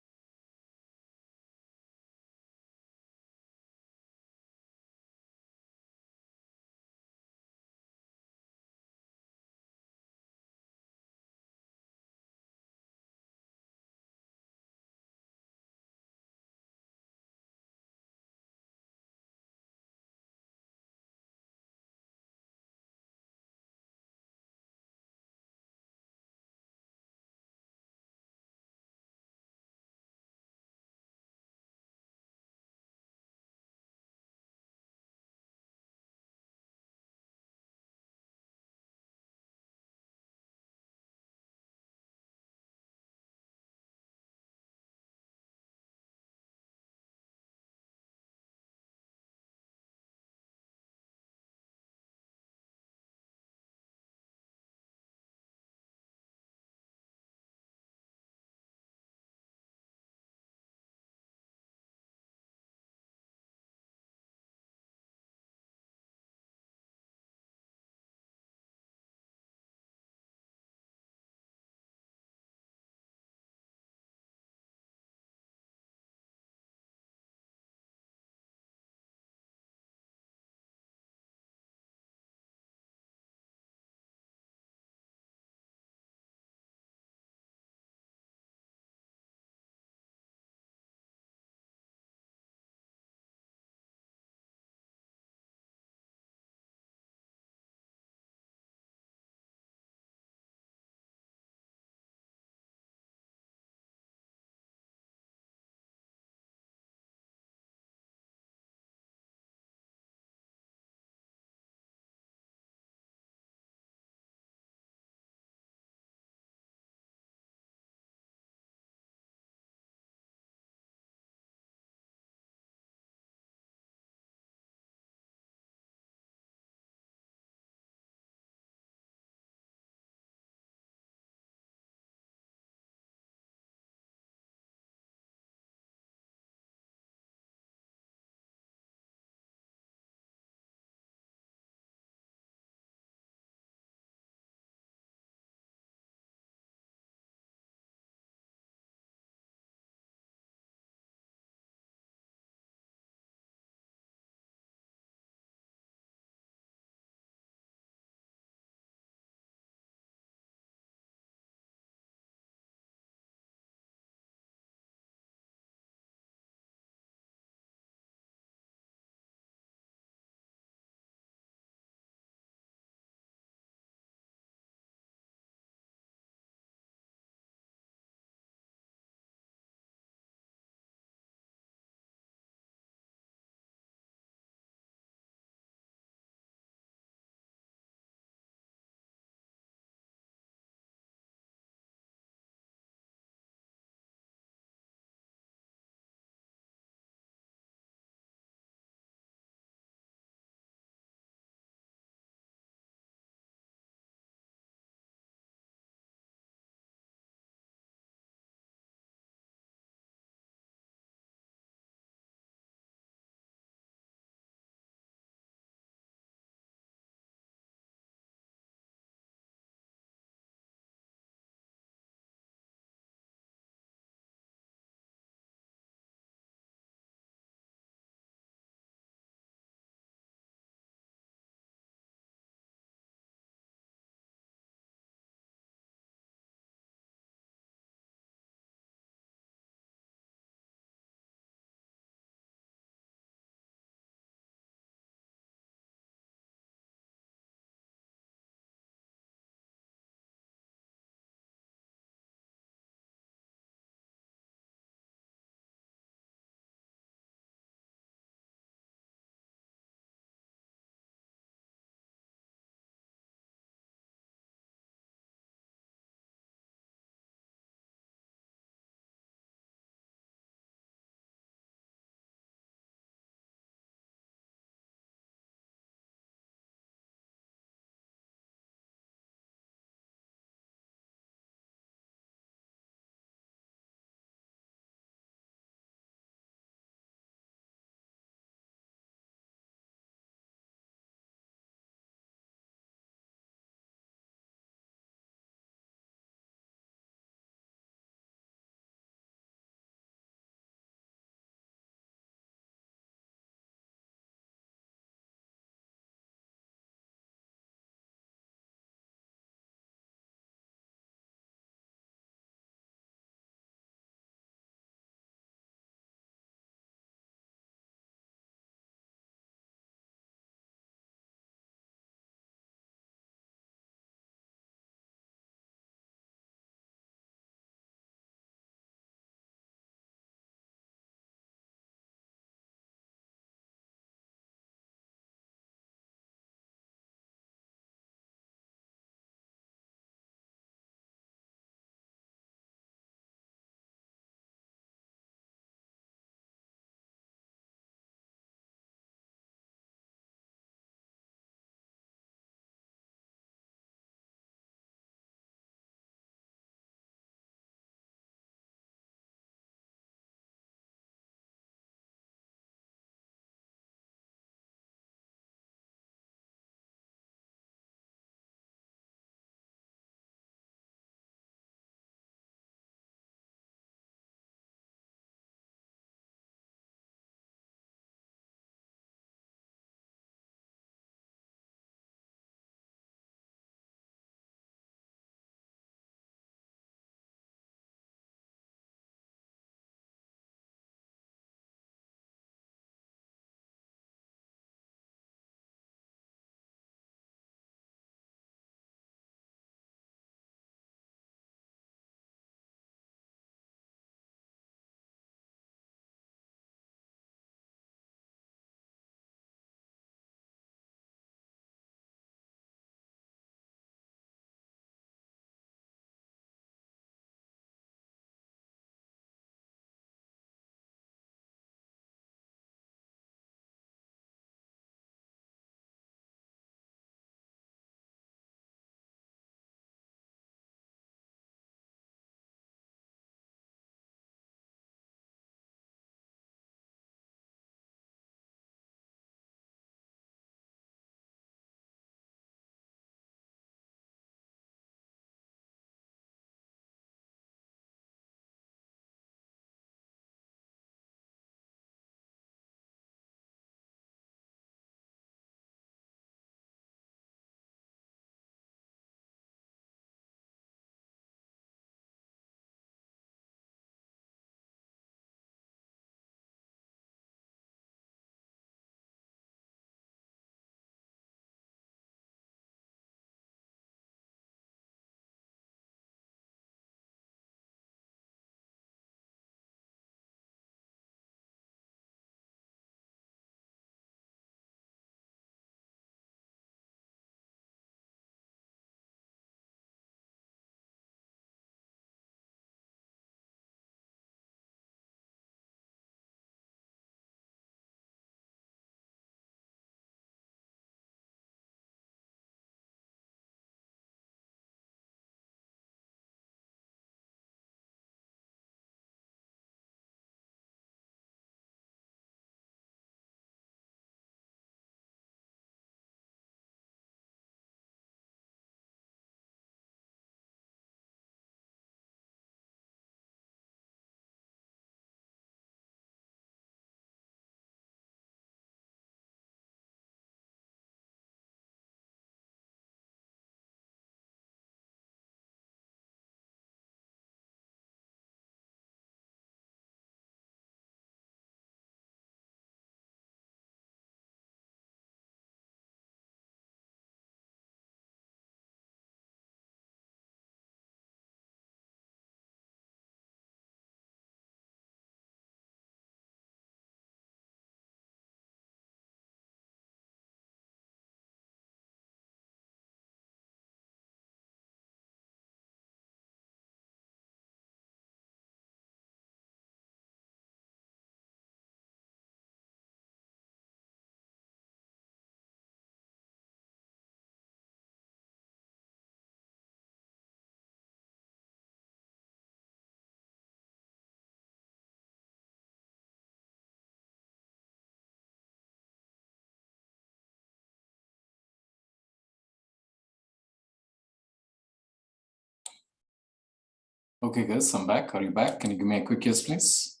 Okay, guys, I'm back. Are you back? Can you give me a quick yes, please?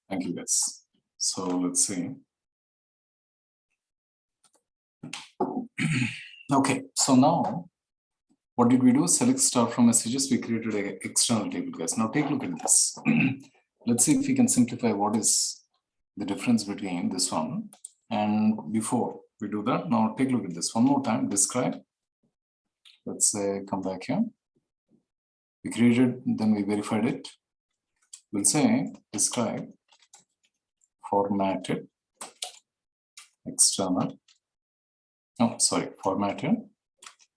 Thank you, guys. So let's see. Okay, so now what did we do? Select star from messages. We created an external table, guys. Now take a look at this. Let's see if we can simplify what is the difference between this one. And before we do that, now take a look at this one more time. Describe. Let's say come back here. We created, then we verified it. We'll say describe formatted external. Oh, sorry, formatted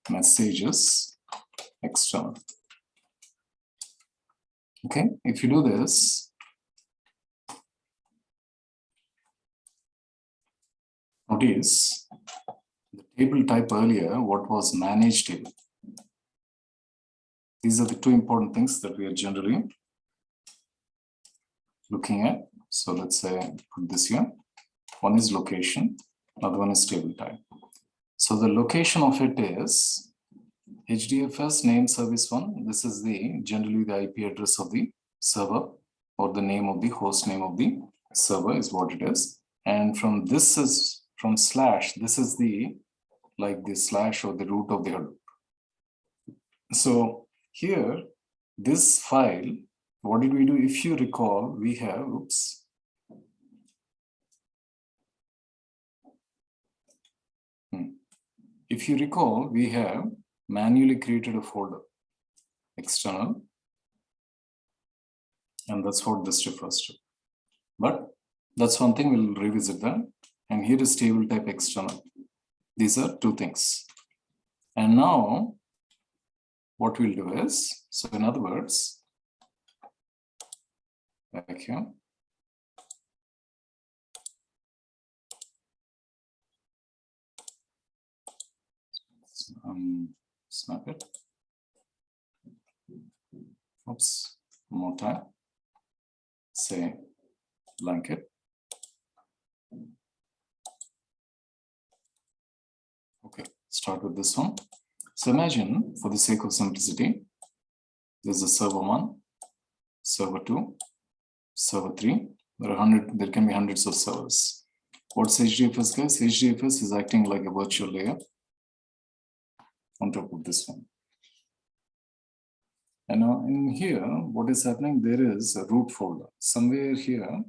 messages external. Okay, if you do this, notice the table type earlier, what was managed table. These are the two important things that we are generally looking at. So let's say put this here. One is location, another one is table type. So the location of it is HDFS name service one. This is the generally the IP address of the server, or the name of the host name of the server is what it is. And from this is from slash, this is the like the slash or the root of the Hadoop. So here, this file, what did we do? If you recall, we have, oops. If you recall, we have manually created a folder, external, and that's what this refers to. But that's one thing, we'll revisit that. And here is table type external. These are two things. And now, what we'll do is, so in other words, back here, snap it. Oops, one more time. Say blanket. Okay, start with this one. So imagine, for the sake of simplicity, there's a server 1, server 2, server 3. There can be hundreds of servers. What's HDFS, guys? HDFS is acting like a virtual layer on top of this one. And now in here, what is happening? There is a root folder. Somewhere here,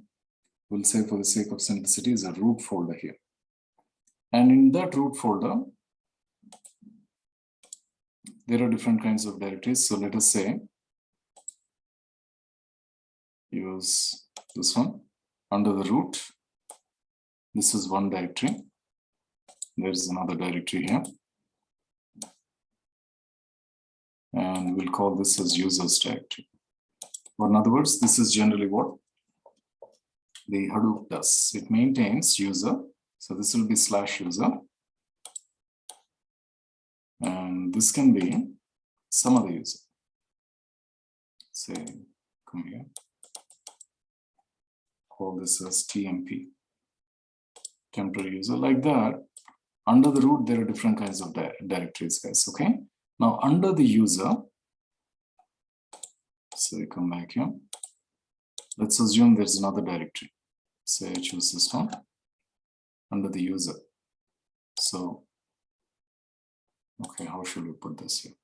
we'll say for the sake of simplicity, is a root folder here. And in that root folder, there are different kinds of directories. So let us say, use this one. Under the root, this is one directory. There's another directory here. And we'll call this as users directory. Or in other words, this is generally what the Hadoop does. It maintains user. So this will be slash user. And this can be some other user. Say, come here. Call this as TMP, temporary user, like that. Under the root, there are different kinds of directories, guys, okay? Now, under the user, so come back here. Let's assume there's another directory. Say I choose this one, under the user. So, okay, how should we put this here?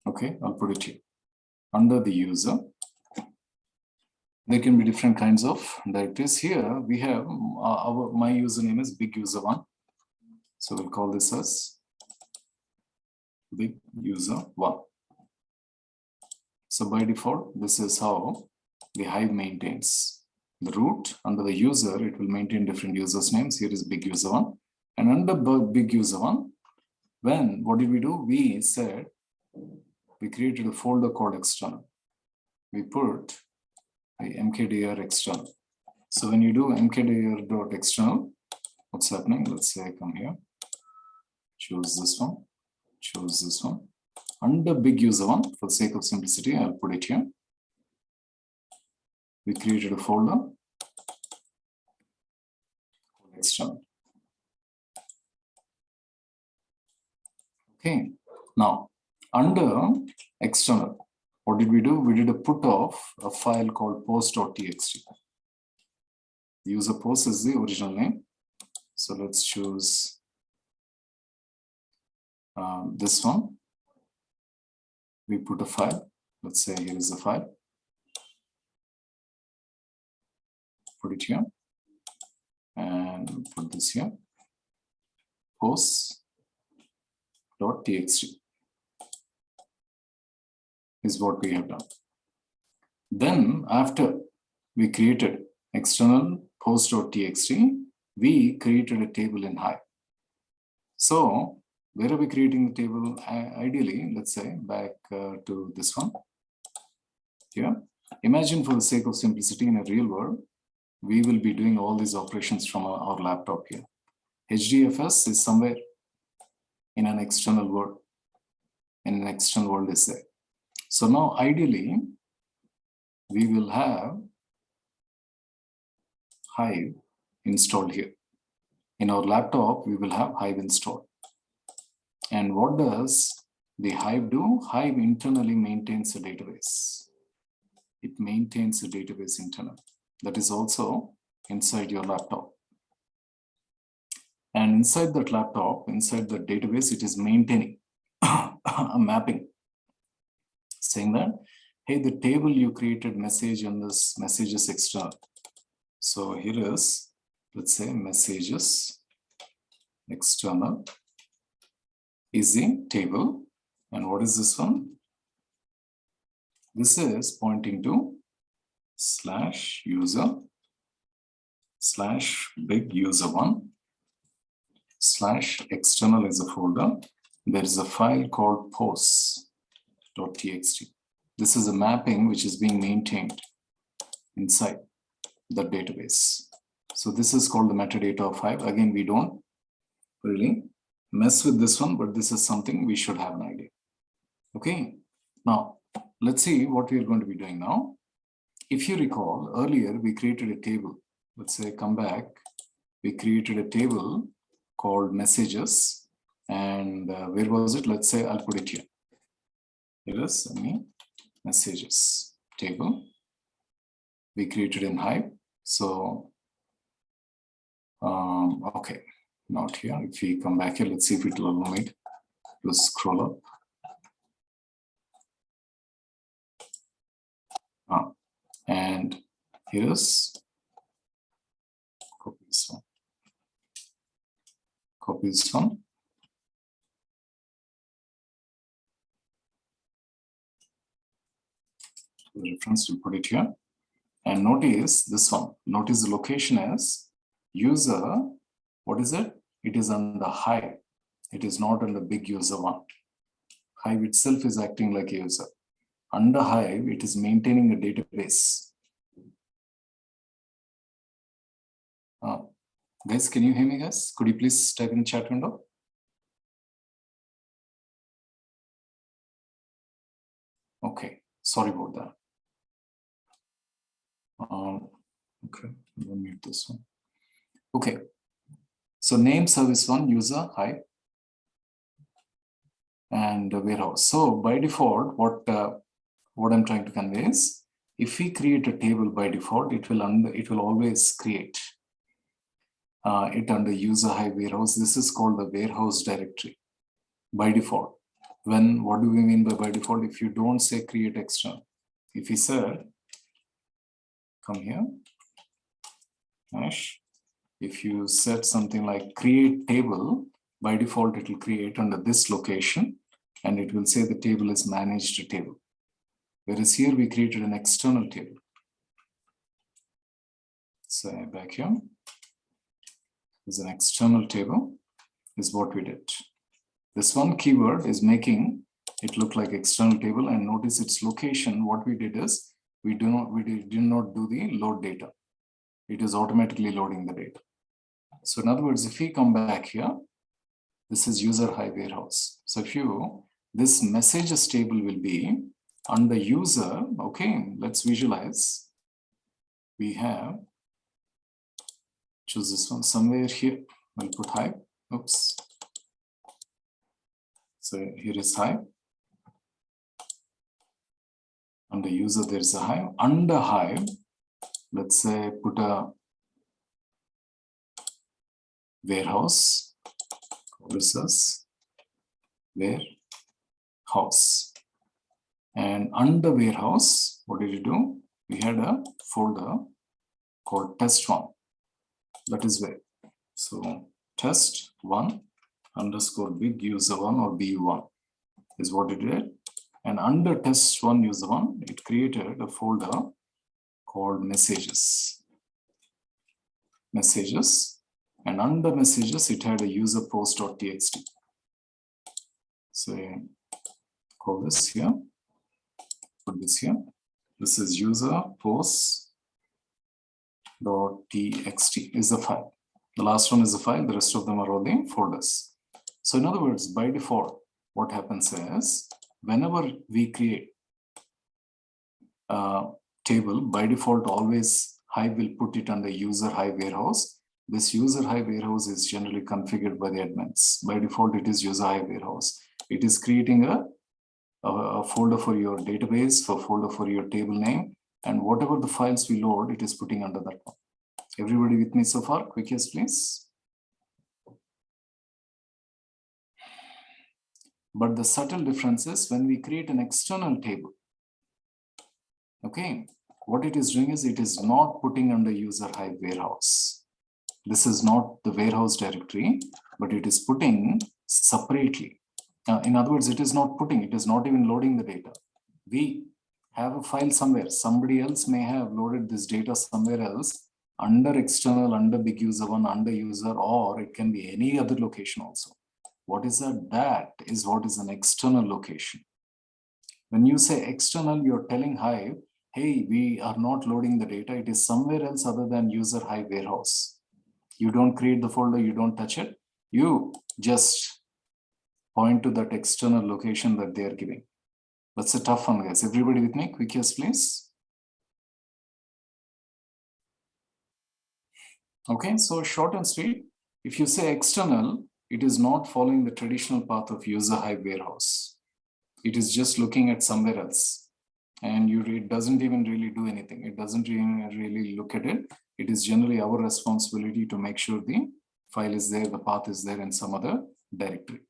Okay, I'll put it here. Under the user, there can be different kinds of directories. Here we have my username is big user 1. So we'll call this as big user 1. So by default, this is how the Hive maintains the root. Under the user, it will maintain different users' names. Here is big user 1. And under big user 1, what did we do? We said we created a folder called external. We put the mkdir external. So when you do mkdir.external, what's happening? Let's say I come here, choose this one, choose this one. Under big user 1, for the sake of simplicity, I'll put it here. we created a folder, external. Okay, now under external, what did we do? We did a put of a file called post.txt. User post is the original name. So let's choose this one. We put a file. Let's say here is the file. Put it here and put this here. Post.txt is what we have done. Then after we created external post.txt, we created a table in Hive. So where are we creating the table? Ideally, let's say back to this one here. Imagine, for the sake of simplicity, in a real world, we will be doing all these operations from our laptop here. HDFS is somewhere in an external world. And an external world is there. So now ideally, we will have Hive installed here. In our laptop, we will have Hive installed. And what does the Hive do? Hive internally maintains a database. It maintains a database internally. That is also inside your laptop. And inside that laptop, inside the database, it is maintaining a mapping, saying that, hey, the table you created message on this messages external. So here is, let's say, messages external is the table. And what is this one? This is pointing to /user /big user1 /external is a folder. There is a file called posts.txt. This is a mapping which is being maintained inside the database. So this is called the metadata of Hive. Again, we don't really mess with this one, but this is something we should have an idea. Okay, now let's see what we are going to be doing now. If you recall, earlier we created a table. Let's say come back. We created a table called messages. And where was it? Let's say I'll put it here. Here is messages table. We created in Hive. So, okay, not here. If we come back here, let's see if it will allow me to scroll up. And here's copy this one. Copy this one. The reference, we'll put it here. And notice this one. Notice the location as user. What is it? It is under Hive. It is not under big user one. Hive itself is acting like a user. Under Hive, it is maintaining a database. Guys, can you hear me, guys? Could you please type in the chat window? Okay, sorry about that. Okay, I'll mute this one. Okay, so name service one, user, Hive, and warehouse. So by default, what I'm trying to convey is, if we create a table by default, it will always create it under user Hive warehouse. This is called the warehouse directory by default. What do we mean by default? If you don't say create external, if you said, come here, hash, if you set something like create table, by default, it will create under this location, and it will say the table is managed table. Whereas here we created an external table. So back here is an external table, is what we did. This one keyword is making it look like external table, and notice its location. What we did is we did not do the load data. It is automatically loading the data. So in other words, if we come back here, this is user Hive warehouse. So this messages table will be under user. Okay, let's visualize. we have, choose this one somewhere here. We'll put Hive. Oops. So here is Hive. Under user, there is a Hive. Under Hive, let's say put a warehouse. This is warehouse. And under warehouse, what did you do? We had a folder called test1. That is where. So test1 underscore big user1 or bu1 is what it did. And under test1 user1, it created a folder called messages. Messages. And under messages, it had a user post.txt. So call this here. Put this here. This is user post.txt is the file. The last one is the file. The rest of them are all the folders. So in other words, by default, what happens is whenever we create a table, by default, always Hive will put it under user Hive warehouse. This user Hive warehouse is generally configured by the admins. By default, it is user Hive warehouse. It is creating a folder for your database, a folder for your table name, and whatever the files we load, it is putting under that one. Everybody with me so far? Quick yes, please. But the subtle difference is when we create an external table, okay, what it is doing is it is not putting under user Hive warehouse. This is not the warehouse directory, but it is putting separately. In other words, it is not putting, it is not even loading the data. We have a file somewhere. Somebody else may have loaded this data somewhere else under external, under big user one, under user, or it can be any other location also. What is that? That is what is an external location. When you say external, you're telling Hive, hey, we are not loading the data. It is somewhere else other than user Hive warehouse. You don't create the folder, you don't touch it. You just point to that external location that they are giving. That's a tough one, guys. Everybody with me? Quick yes, please. Okay, so short and sweet. If you say external, it is not following the traditional path of user Hive warehouse. It is just looking at somewhere else. And it doesn't even really do anything. It doesn't even really look at it. It is generally our responsibility to make sure the file is there, the path is there in some other directory.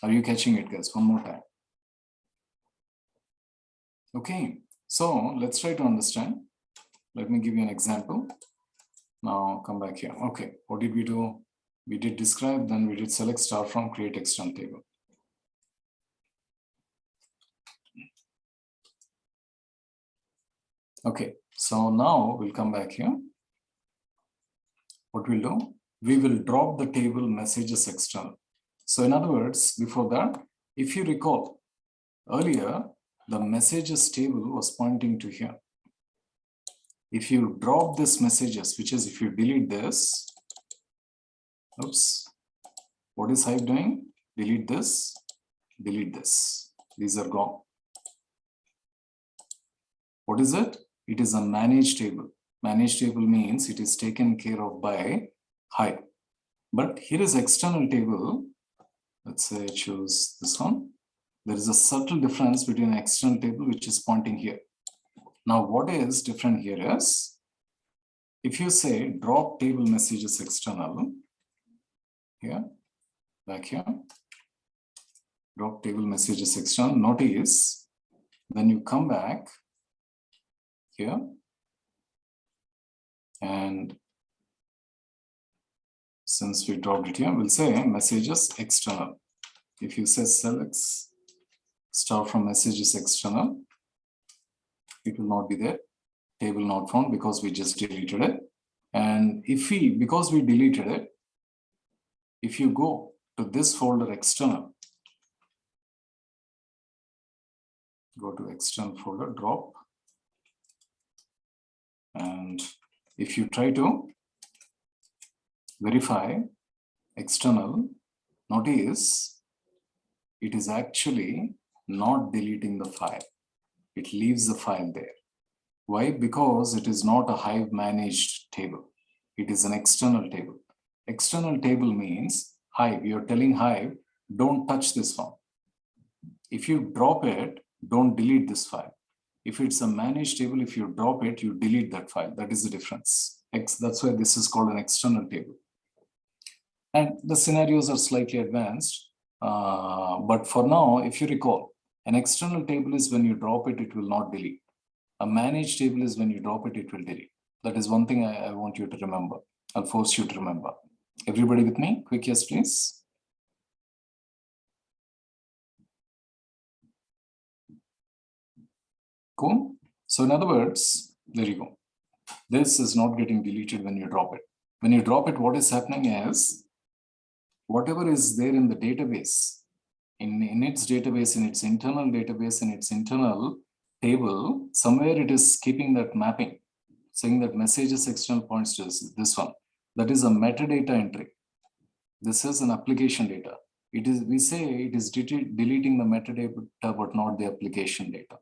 Are you catching it, guys? One more time. Okay, so let's try to understand. Let me give you an example. Now come back here. Okay, what did we do? We did describe, then we did select star from create external table. Okay, so now we'll come back here. What we'll do? We will drop the table messages external. So in other words, before that, if you recall, earlier, the messages table was pointing to here. If you drop this messages, which is if you delete this, oops, what is Hive doing? Delete this, delete this. These are gone. What is it? It is a managed table. Managed table means it is taken care of by Hive. But here is external table. Let's say choose this one. There is a subtle difference between an external table which is pointing here. Now, what is different here is, if you say drop table messages external, here, back here, drop table messages external, notice, then you come back here, and since we dropped it here, we'll say messages external. If you say select star from messages external, it will not be there. Table not found because we just deleted it. And if because we deleted it, if you go to this folder external, go to external folder, drop. And if you try to verify external, notice it is actually not deleting the file. It leaves the file there. Why? Because it is not a Hive managed table. It is an external table. External table means Hive. You're telling Hive, don't touch this one. If you drop it, don't delete this file. If it's a managed table, if you drop it, you delete that file. That is the difference. That's why this is called an external table. And the scenarios are slightly advanced. But for now, if you recall, an external table is when you drop it, it will not delete. A managed table is when you drop it, it will delete. That is one thing I want you to remember. I'll force you to remember. Everybody with me? Quick yes, please. Cool. So in other words, there you go. This is not getting deleted when you drop it. When you drop it, what is happening is whatever is there in the database, in its database, in its internal database, in its internal table, somewhere it is keeping that mapping, saying that messages external points to this one. That is a metadata entry. This is an application data. It is, we say it is deleting the metadata, but not the application data.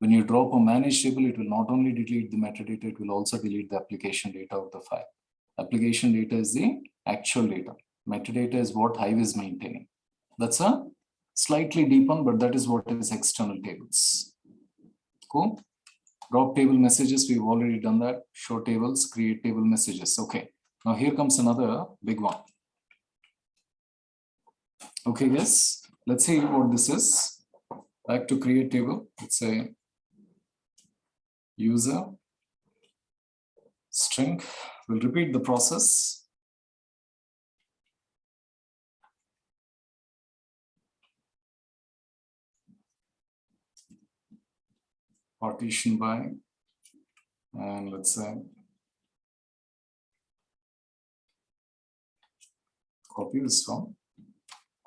When you drop a managed table, it will not only delete the metadata, it will also delete the application data of the file. Application data is the actual data. Metadata is what Hive is maintaining. That's a slightly deep one, but that is what is external tables. Cool. Drop table messages, we've already done that. Show tables, create table messages. Okay. Now here comes another big one. Okay, guys, let's see what this is. Back to create table. Let's say user string. We'll repeat the process. Partition by, and let's say copy this one,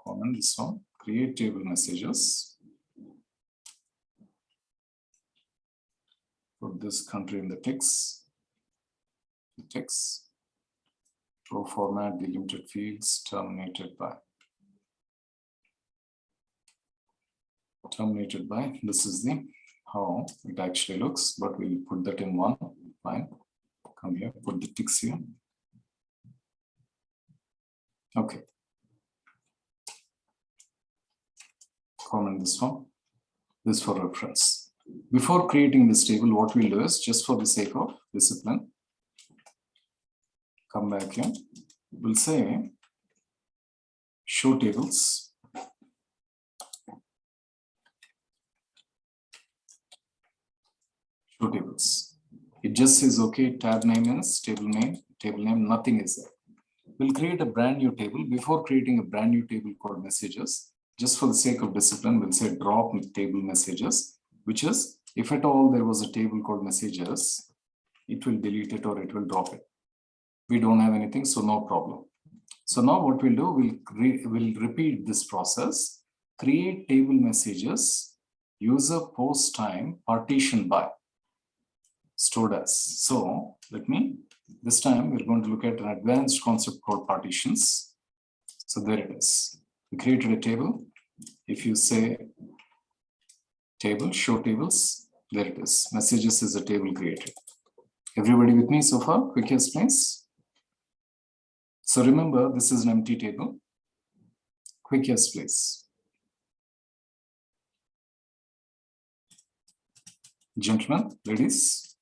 comment this one, create table messages. Put this country in the text. Row format, delimited fields, terminated by. Terminated by, this is the how it actually looks, but we'll put that in one line. Come here, put the ticks here. Okay. Comment this one, this for reference. Before creating this table, what we'll do is, just for the sake of discipline, come back here, we'll say show tables. Show tables. It just says, okay, tab name is table name, nothing is there. We'll create a brand new table. Before creating a brand new table called messages, just for the sake of discipline, we'll say drop table messages, which is, if at all there was a table called messages, it will delete it or it will drop it. We don't have anything, so no problem. So now what we'll do, we'll repeat this process, create table messages, user post time, partition by, stored as. So this time we're going to look at an advanced concept called partitions. So there it is. We created a table. If you say table, show tables, there it is. Messages is a table created. Everybody with me so far? Quick yes, please. So remember, this is an empty table. Quick yes, please. Gentlemen, ladies.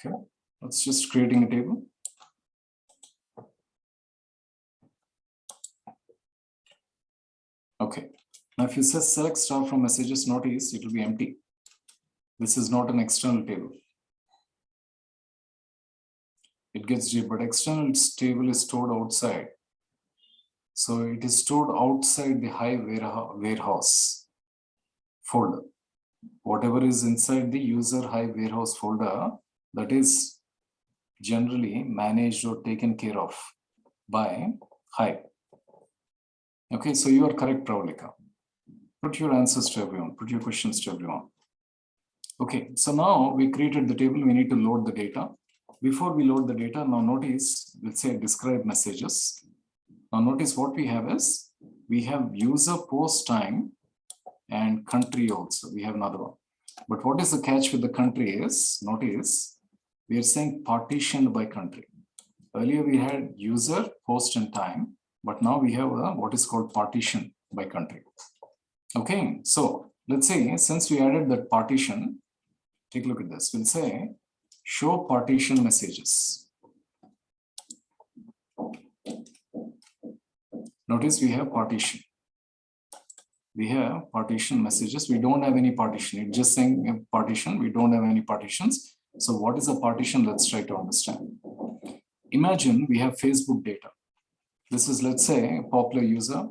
Okay, let's just creating a table. Okay, now if you say select star from messages, notice it will be empty. This is not an external table. It gets deep, but external table is stored outside. So it is stored outside the Hive warehouse folder. Whatever is inside the user Hive warehouse folder, that is generally managed or taken care of by Hive. Okay, so you are correct, Pravalika. Put your answers to everyone, put your questions to everyone. Okay, so now we created the table, we need to load the data. Before we load the data, now notice, let's say describe messages. Now notice what we have is, we have user post time and country also. We have another one. But what is the catch with the country is, notice, we are saying partitioned by country. Earlier we had user, host, and time, but now we have what is called partition by country. Okay, so let's say since we added that partition, take a look at this. We'll say show partition messages. Notice we have partition. We have partition messages. We don't have any partition. It's just saying partition. We don't have any partitions. So what is a partition? Let's try to understand. Imagine we have Facebook data. This is, let's say, a popular user.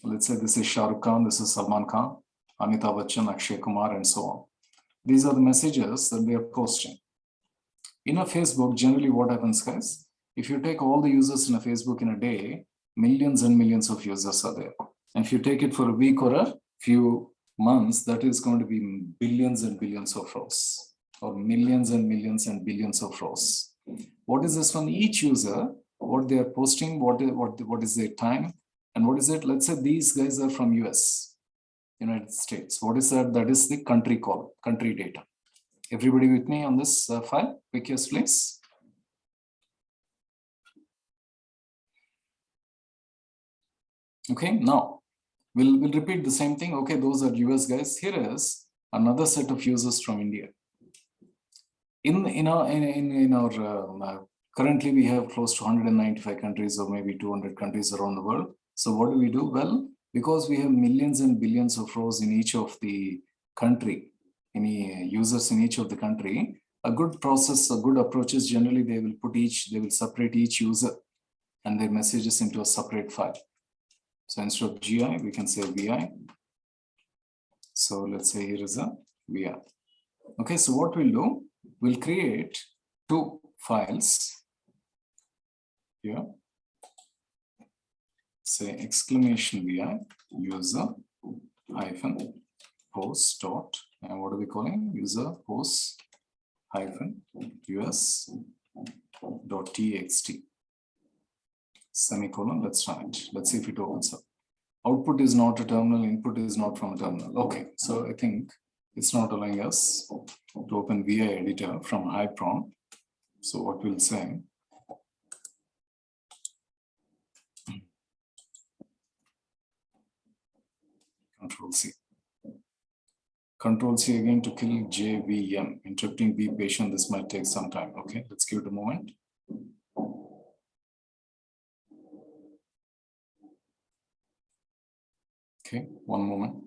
Let's say this is Shah Rukh Khan, this is Salman Khan, Amitabh Bachchan, Akshay Kumar, and so on. These are the messages that they are posting. In a Facebook, generally what happens, guys? If you take all the users in a Facebook in a day, millions and millions of users are there. And if you take it for a week or a few months, that is going to be billions and billions of rows, or millions and millions and billions of rows. What is this one? Each user, what they are posting, what is their time, and what is it? Let's say these guys are from US, United States. What is that? That is the country column, country data. Everybody with me on this file? Quick yes, please. Okay, now we'll repeat the same thing. Okay, those are US guys. Here is another set of users from India. In our currently we have close to 195 countries or maybe 200 countries around the world. So what do? Well, because we have millions and billions of rows in each of the country, any users in each of the country, a good process, a good approach is generally they will separate each user and their messages into a separate file. So instead of GI, we can say VI. So let's say here is a VI. Okay, so what we'll do, we'll create two files here. Say exclamation VI user hyphen host dot, and what are we calling? User host hyphen US dot txt. Semicolon, let's run it. Let's see if it opens up. Output is not a terminal, input is not from a terminal. Okay, so I think it's not allowing us to open VI editor from Hypron. So what we'll say, Control C. Control C again to kill JVM. Interrupting, be patient, this might take some time. Okay, let's give it a moment. Okay, one moment.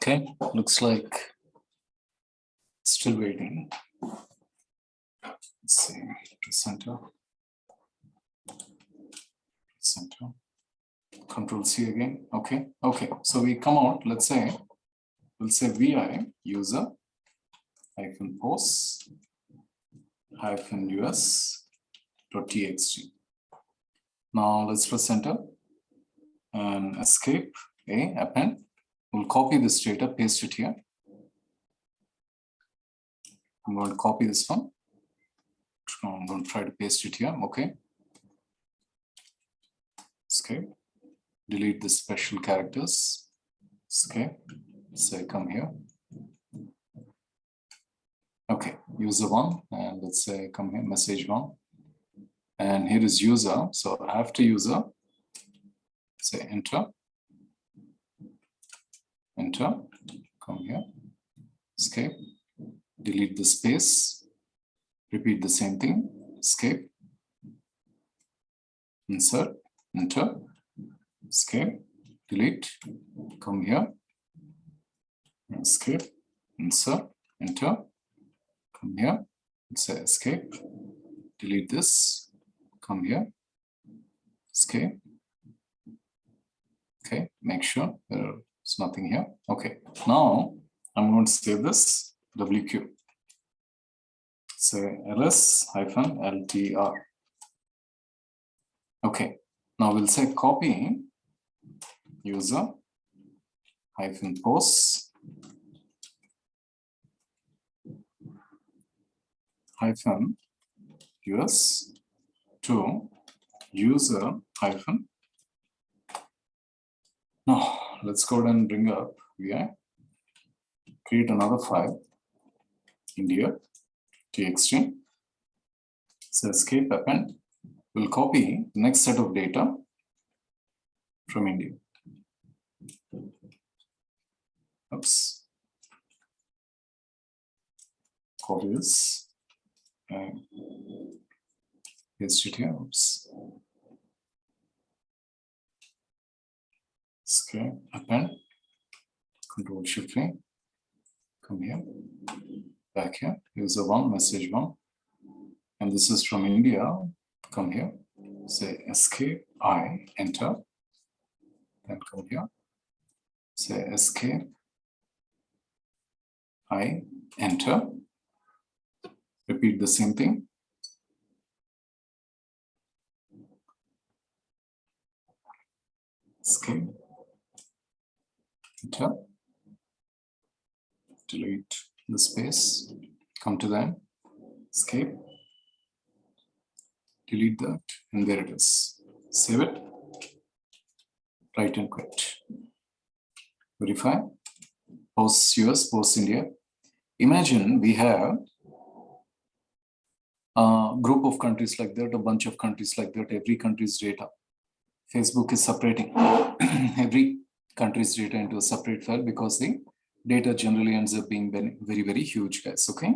Okay, looks like still waiting. Let's see, center, Control C again. Okay, so we come out, we'll say vi user hyphen post hyphen us .txt. Now let's press enter and escape, append. We'll copy this data, paste it here. I'm going to copy this one. I'm going to try to paste it here. Okay. Escape. Delete the special characters. Escape. Say come here. Okay. User one, and let's say come here. Message one. And here is user. So after user, say enter. Enter. Come here. Escape. Delete the space. Repeat the same thing. Escape. Insert. Enter. Escape. Delete. Come here. Escape. Insert. Enter. Come here. Say escape. Delete this. Come here. Escape. Okay. Make sure there's nothing here. Okay. Now I'm going to save this WQ. Say ls-ltr. Okay. Now we'll say copy user hyphen post hyphen us to user hyphen. Now let's go ahead and bring up vi, create another file, India txt. So escape append. We'll copy the next set of data from India. Oops. Copy this and paste it here. Oops. Escape append. Control Shift V. Come here. Back here. User one, message one. And this is from India. Come here, say escape, enter, then come here, say escape, enter, repeat the same thing. Escape, enter, delete the space, come to them, escape, delete that, and there it is. Save it, write and quit. Verify, post US, post India. Imagine we have a group of countries like that, a bunch of countries like that, every country's data. Facebook is separating every country's data into a separate file because the data generally ends up being very, very huge, guys, okay?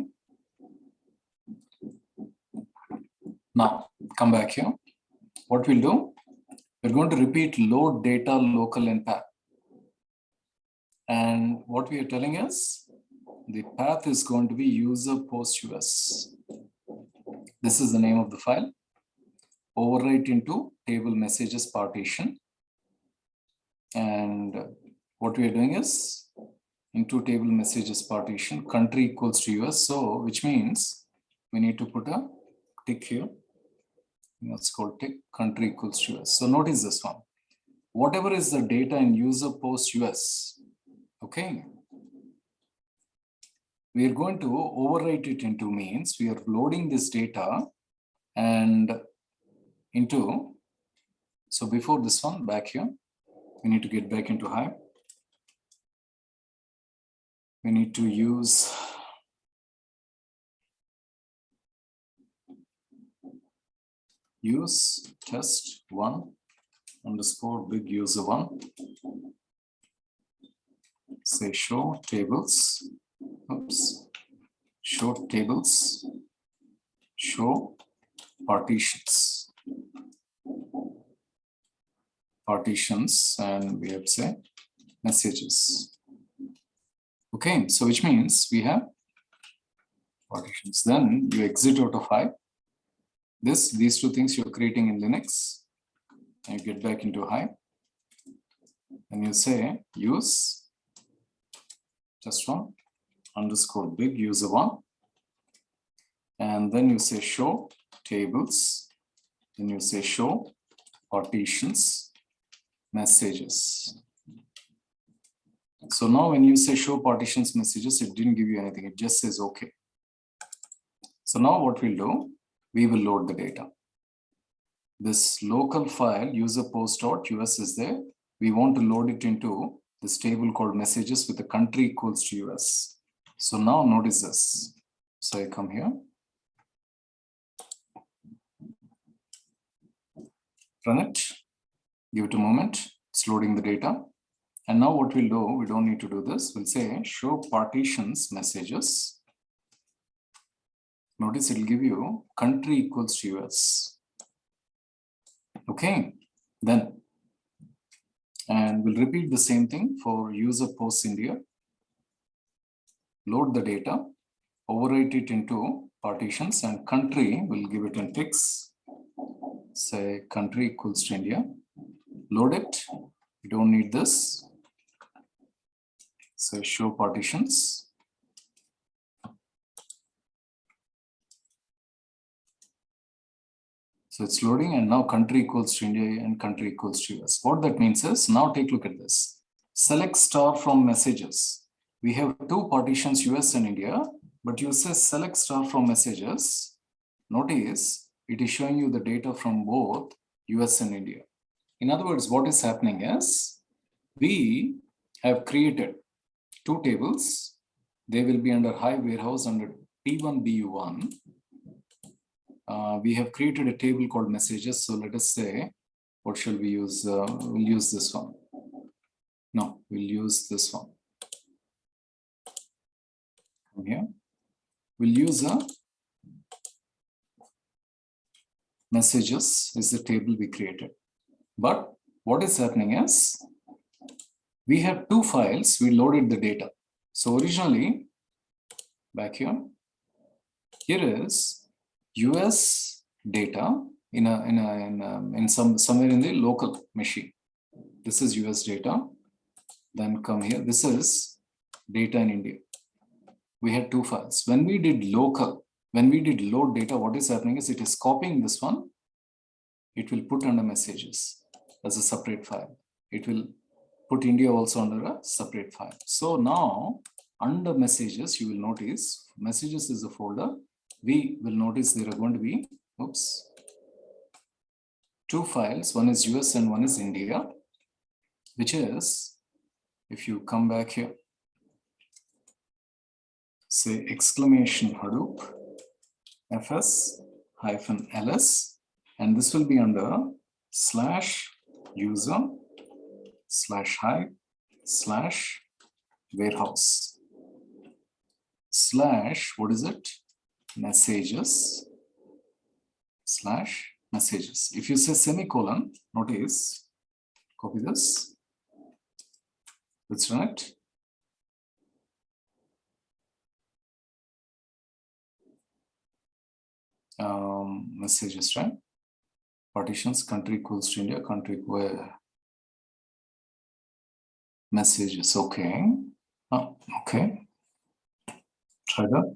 Now, come back here. What we'll do, we're going to repeat load data local in path. And what we are telling is, the path is going to be user post US. This is the name of the file. Overwrite into table messages partition. And what we are doing is, into table messages partition, country equals to US. So, which means we need to put a tick here. It's called tick, country equals to US. So notice this one. Whatever is the data in user post US, okay, we are going to overwrite it into means we are loading this data and into, so before this one, back here, we need to get back into Hive. We need to use test one underscore big user one. Say show tables. Oops. Show tables. Show partitions. Partitions, and we have to say messages. Okay, so which means we have partitions. Then you exit out of Hive these two things you're creating in Linux, and you get back into Hive, and you say use just one underscore big user one, and then you say show tables, then you say show partitions messages. So now when you say show partitions messages, it didn't give you anything, it just says okay. So now what we'll do, we will load the data. This local file user post.us is there. We want to load it into this table called messages with the country equals to US. So now notice this. So I come here, run it, give it a moment, it's loading the data. And now what we'll do, we don't need to do this. We'll say show partitions messages. Notice it'll give you country equals to US. Okay, then, and we'll repeat the same thing for user post India. Load the data, overwrite it into partitions, and country, we'll give it an fix. Say country equals to India. Load it. We don't need this. So show partitions. So it's loading, and now country equals to India and country equals to US. What that means is, now take a look at this. Select star from messages. We have two partitions, US and India, but you say select star from messages. Notice it is showing you the data from both US and India. In other words, what is happening is, we have created two tables. They will be under Hive warehouse under T1BU1. We have created a table called messages. So let us say, what shall we use? We'll use this one. No, we'll use this one. Come here. We'll use a messages is the table we created. But what is happening is, we have two files, we loaded the data. So originally, back here is US data somewhere in the local machine. This is US data. Then come here. This is data in India. We had two files. When we did local, when we did load data, what is happening is it is copying this one. It will put under messages as a separate file. It will put India also under a separate file. So now under messages, you will notice messages is a folder. We will notice there are going to be, two files. One is US and one is India, which is, if you come back here, say exclamation Hadoop fs-ls, and this will be under /user/hive/warehouse/ what is it? messages/messages. If you say semicolon, notice, copy this, let's run it. Messages, right? Partitions, country equals to India, country where messages. Okay. Oh, okay. Try that.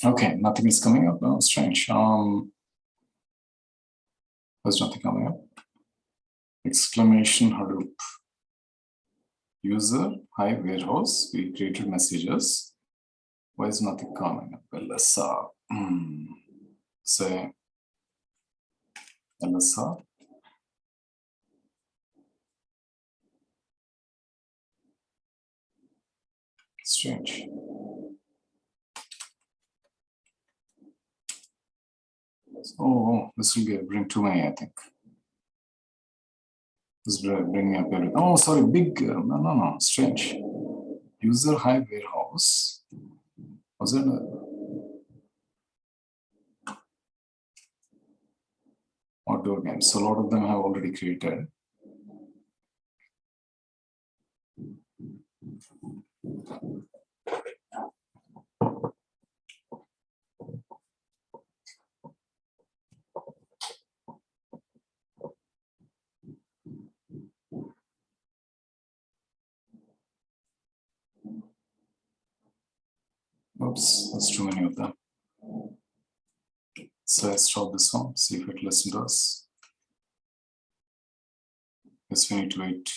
Okay, nothing is coming up. Oh, strange. There's nothing coming up. Exclamation Hadoop. User Hive warehouse. We created messages. Why is nothing coming up? LSR. Say LSR. Strange. Oh, this will bring too many, I think. This will bring me up everything. Oh, sorry, big. No, strange. User Hive warehouse. Was it? Or do again. So a lot of them have already created. Oops, there's too many of them. So I stop this one, see if it listens to us. Yes, we need to wait.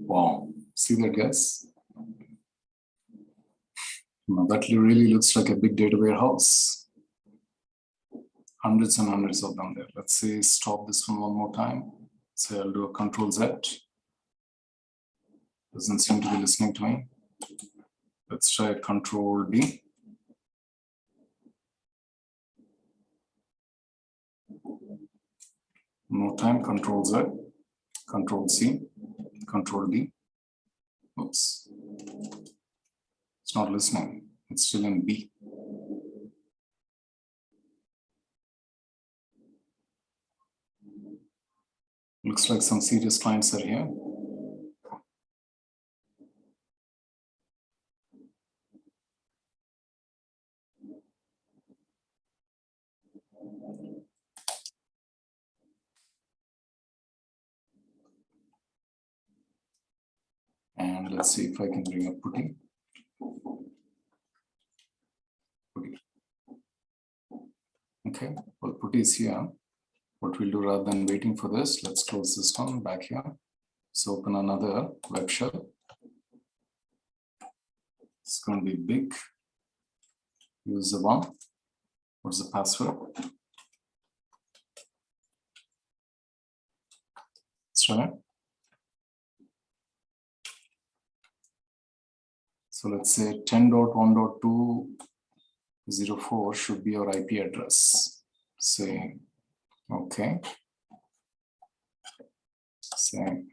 Wow, see that, guys? Now that really looks like a big data warehouse. Hundreds and hundreds of them there. Let's say stop this one more time. So I'll do a Control Z. Doesn't seem to be listening to me. Let's try Control D. More time, Control Z, Control C, Control D. Oops. It's not listening. It's still in B. Looks like some serious clients are here. And let's see if I can bring up Putty. Okay, well, Putty is here. What we'll do rather than waiting for this, let's close this one back here. So open another web shell. It's going to be big. User one. What's the password? Let's try it. So let's say 10.1.204 should be your IP address. Say, okay. Say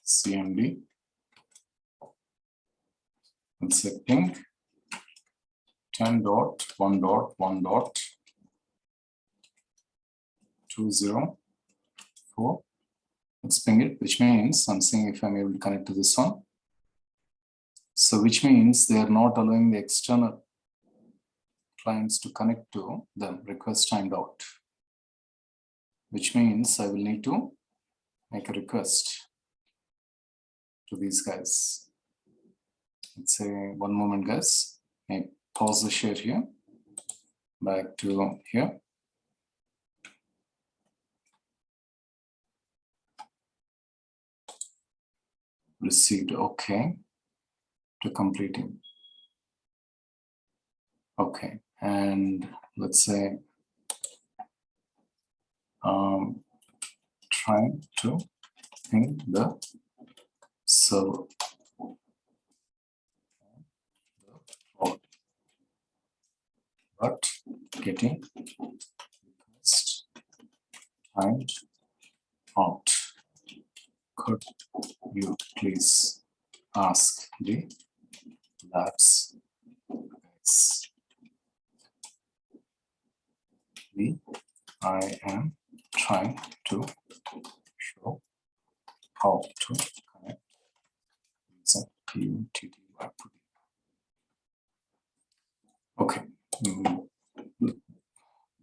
CMD. Let's say ping 10.1.1.204. Let's ping it, which means I'm saying if I'm able to connect to this one. So which means they are not allowing the external clients to connect to them, request timed out. Which means I will need to make a request to these guys. Let's say one moment, guys. I pause the share here. Back to here. Received okay to completing. Okay, and let's say trying to ping the server. But getting request timed out. Could you please ask the labs guys? I am trying to show how to connect using UTTY. Okay.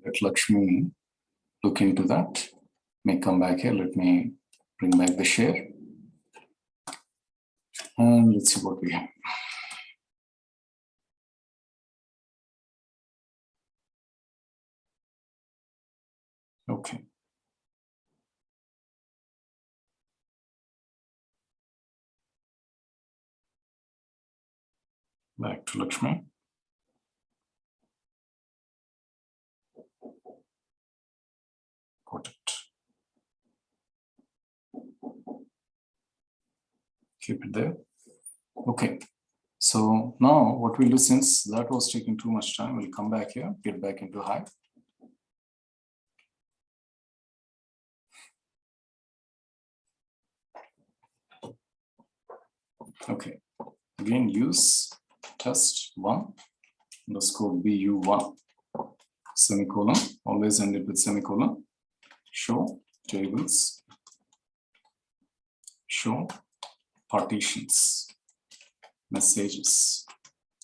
Let Lakshmi look into that. May come back here. Let me bring back the share. And let's see what we have. Okay. Back to Lakshmi. Got it. Keep it there. Okay. So now what we'll do, since that was taking too much time, we'll come back here, get back into Hive. Okay. Again, use test one. underscore BU1, semicolon, always end it with semicolon. Show tables, show partitions, messages.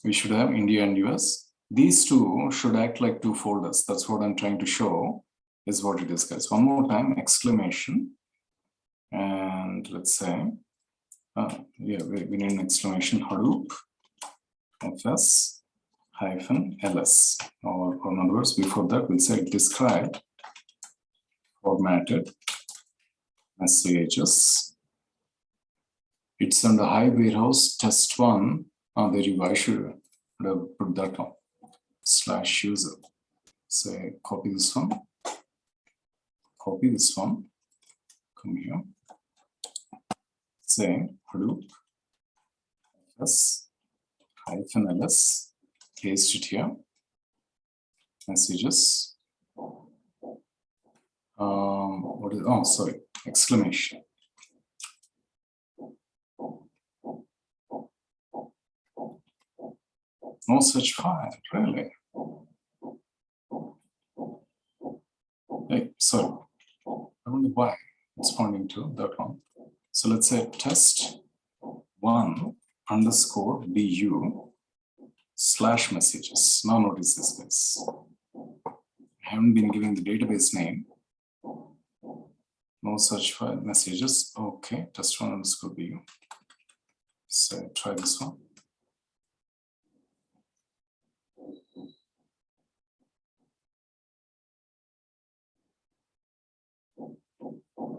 We should have India and US. These two should act like two folders. That's what I'm trying to show, is what it is, guys. One more time, exclamation. And let's say, yeah, we need an exclamation, Hadoop, FS -ls. Or in other words, before that, we'll say describe formatted messages. It's under high warehouse test one. There you go. I should have put that on /user. Say copy this one, copy this one, come here. Say Hadoop s -ls, paste it here. Messages. What is? Oh, sorry. Exclamation. No such file, really. Hey, sorry. I don't know why it's pointing to that one. So let's say test one underscore BU / messages. Now notice this, guys. I haven't been giving the database name. No such file, messages. Okay, test one underscore BU. So try this one.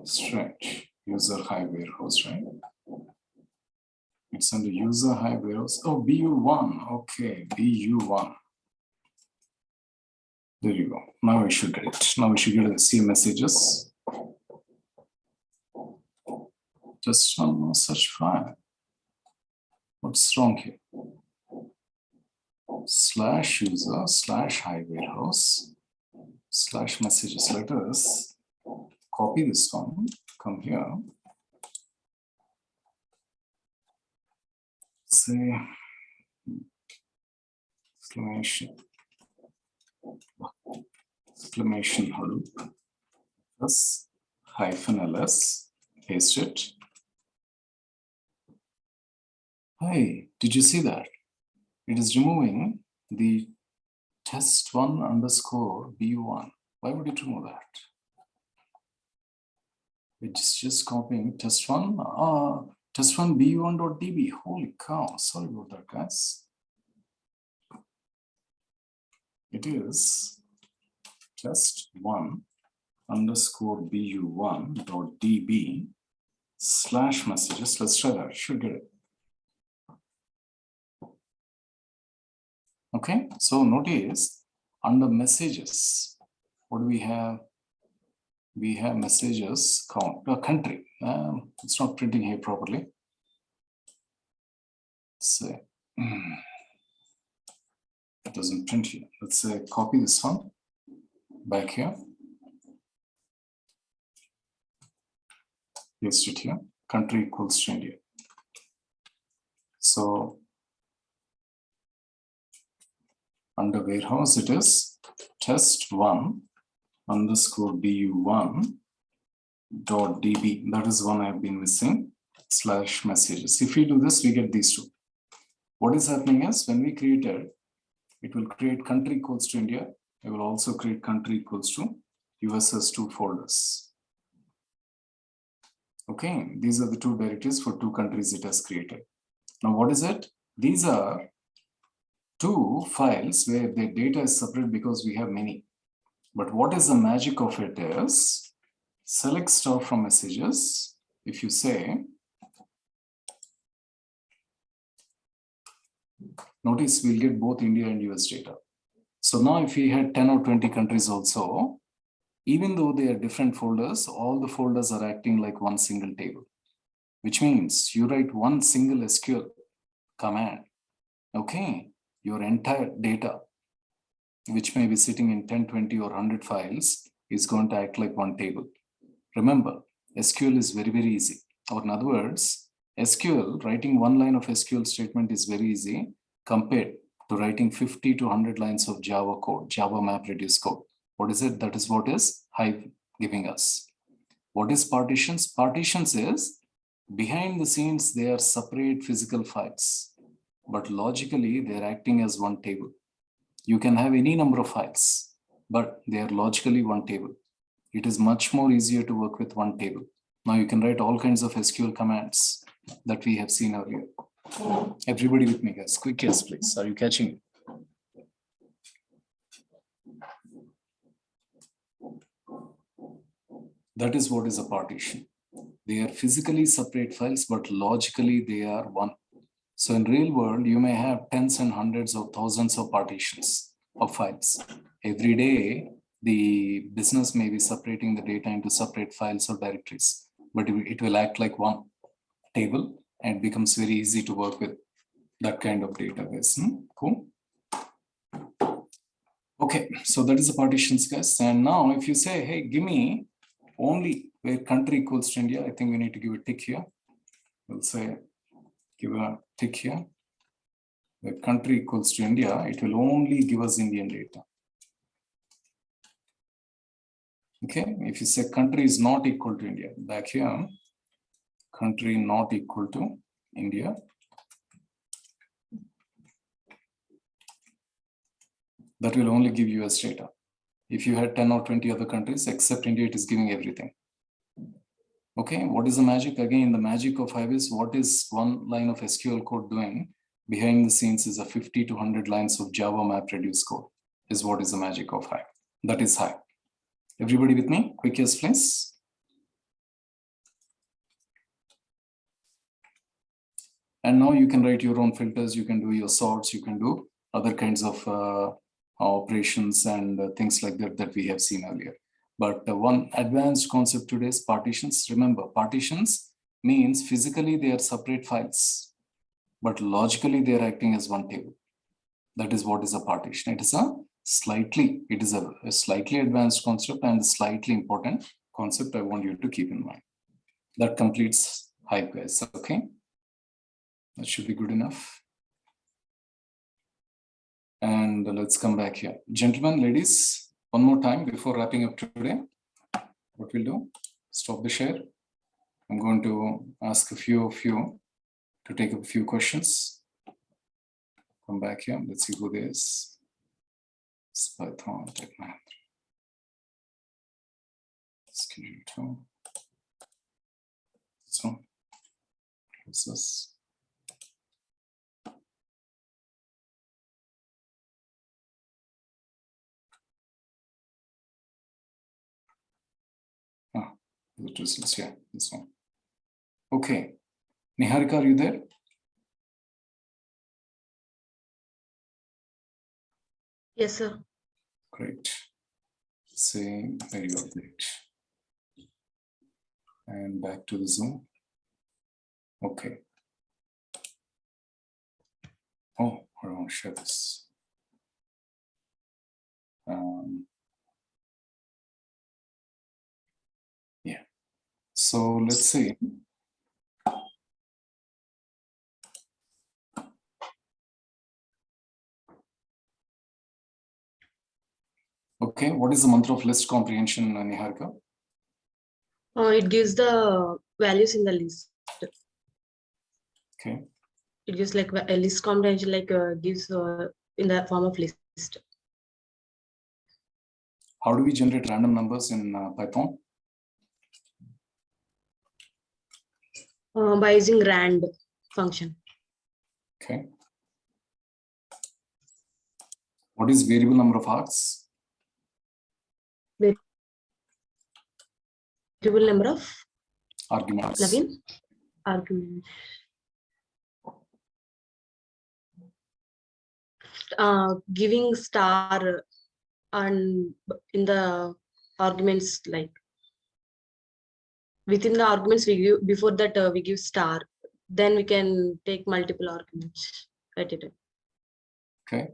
Strange. User high warehouse, right? It's under user high warehouse. Oh, BU1. Okay, BU1. There you go. Now we should get it. Now we should get the see messages. Just one no such file. What's wrong here? /user /high warehouse /messages. Let us copy this one. Come here. Say exclamation Hadoop plus -ls, paste it. Hey, did you see that? It is removing the test1 underscore BU1. Why would it remove that? It's just copying test1, test1 BU1.db. Holy cow, sorry about that, guys. It is test1 underscore BU1.db /messages. Let's try that, should get it. Okay, so notice under messages, what do we have? We have messages count, country. It's not printing here properly. Say, it doesn't print here. Let's say copy this one back here. Paste it here. Country equals to India. So under warehouse, it is test1 underscore BU1.db. That is one I've been missing, /messages. If we do this, we get these two. What is happening is when we created, it will create country equals to India. It will also create country equals to US as two folders. Okay, these are the two directories for two countries it has created. Now, what is it? These are two files where the data is separate because we have many. But what is the magic of it is, select star from messages. If you say, notice we'll get both India and US data. So now if we had 10 or 20 countries also, even though they are different folders, all the folders are acting like one single table, which means you write one single SQL command. Okay, your entire data, which may be sitting in 10, 20 or 100 files, is going to act like one table. Remember, SQL is very, very easy. Or in other words, SQL, writing one line of SQL statement is very easy compared to writing 50 to 100 lines of Java code, Java map reduce code. What is it? That is what is Hive giving us. What is partitions? Partitions is behind the scenes, they are separate physical files, but logically they're acting as one table. You can have any number of files, but they are logically one table. It is much more easier to work with one table. Now you can write all kinds of SQL commands that we have seen earlier. Everybody with me, guys. Quick yes, please. Are you catching it? That is what is a partition. They are physically separate files, but logically they are one. So in real world, you may have tens and hundreds of thousands of partitions of files. Every day, the business may be separating the data into separate files or directories, but it will act like one table and it becomes very easy to work with that kind of database. Cool. Okay, so that is the partitions, guys. And now if you say, hey, give me only where country equals to India, I think we need to give a tick here. We'll say, give a tick here. Where country equals to India, it will only give us Indian data. Okay, if you say country is not equal to India, back here, country not equal to India. That will only give US data. If you had 10 or 20 other countries, except India, it is giving everything. Okay, what is the magic? Again, the magic of Hive is what is one line of SQL code doing? Behind the scenes is a 50 to 100 lines of Java map reduce code is what is the magic of Hive. That is Hive. Everybody with me? Quick yes, please. And now you can write your own filters, you can do your sorts, you can do other kinds of operations and things like that that we have seen earlier. But one advanced concept today is partitions. Remember, partitions means physically they are separate files, but logically they are acting as one table. That is what is a partition. It is a slightly advanced concept and a slightly important concept I want you to keep in mind. That completes Hive, guys. Okay, that should be good enough. And let's come back here. Gentlemen, ladies, one more time before wrapping up today. What we'll do, stop the share. I'm going to ask a few of you to take up a few questions. Come back here. Let's see who there is. It's Python, Tech Math. Schedule 2. So, what's this? The results, yeah, this one. Okay, Niharika, are you there? Yes, sir. Great. Say very well, great. And back to the Zoom. Okay. Oh, I want to share this. Yeah. So let's see. Okay, what is the mantra of list comprehension, Niharika? It gives the values in the list. Okay. It gives like a list comprehension, like gives in the form of list. How do we generate random numbers in Python? By using rand function. Okay. What is variable number of args? Variable number of Arguments. Naveen? Arguments. Giving star and in the arguments, like within the arguments we give, before that we give star, then we can take multiple arguments at a time. Okay.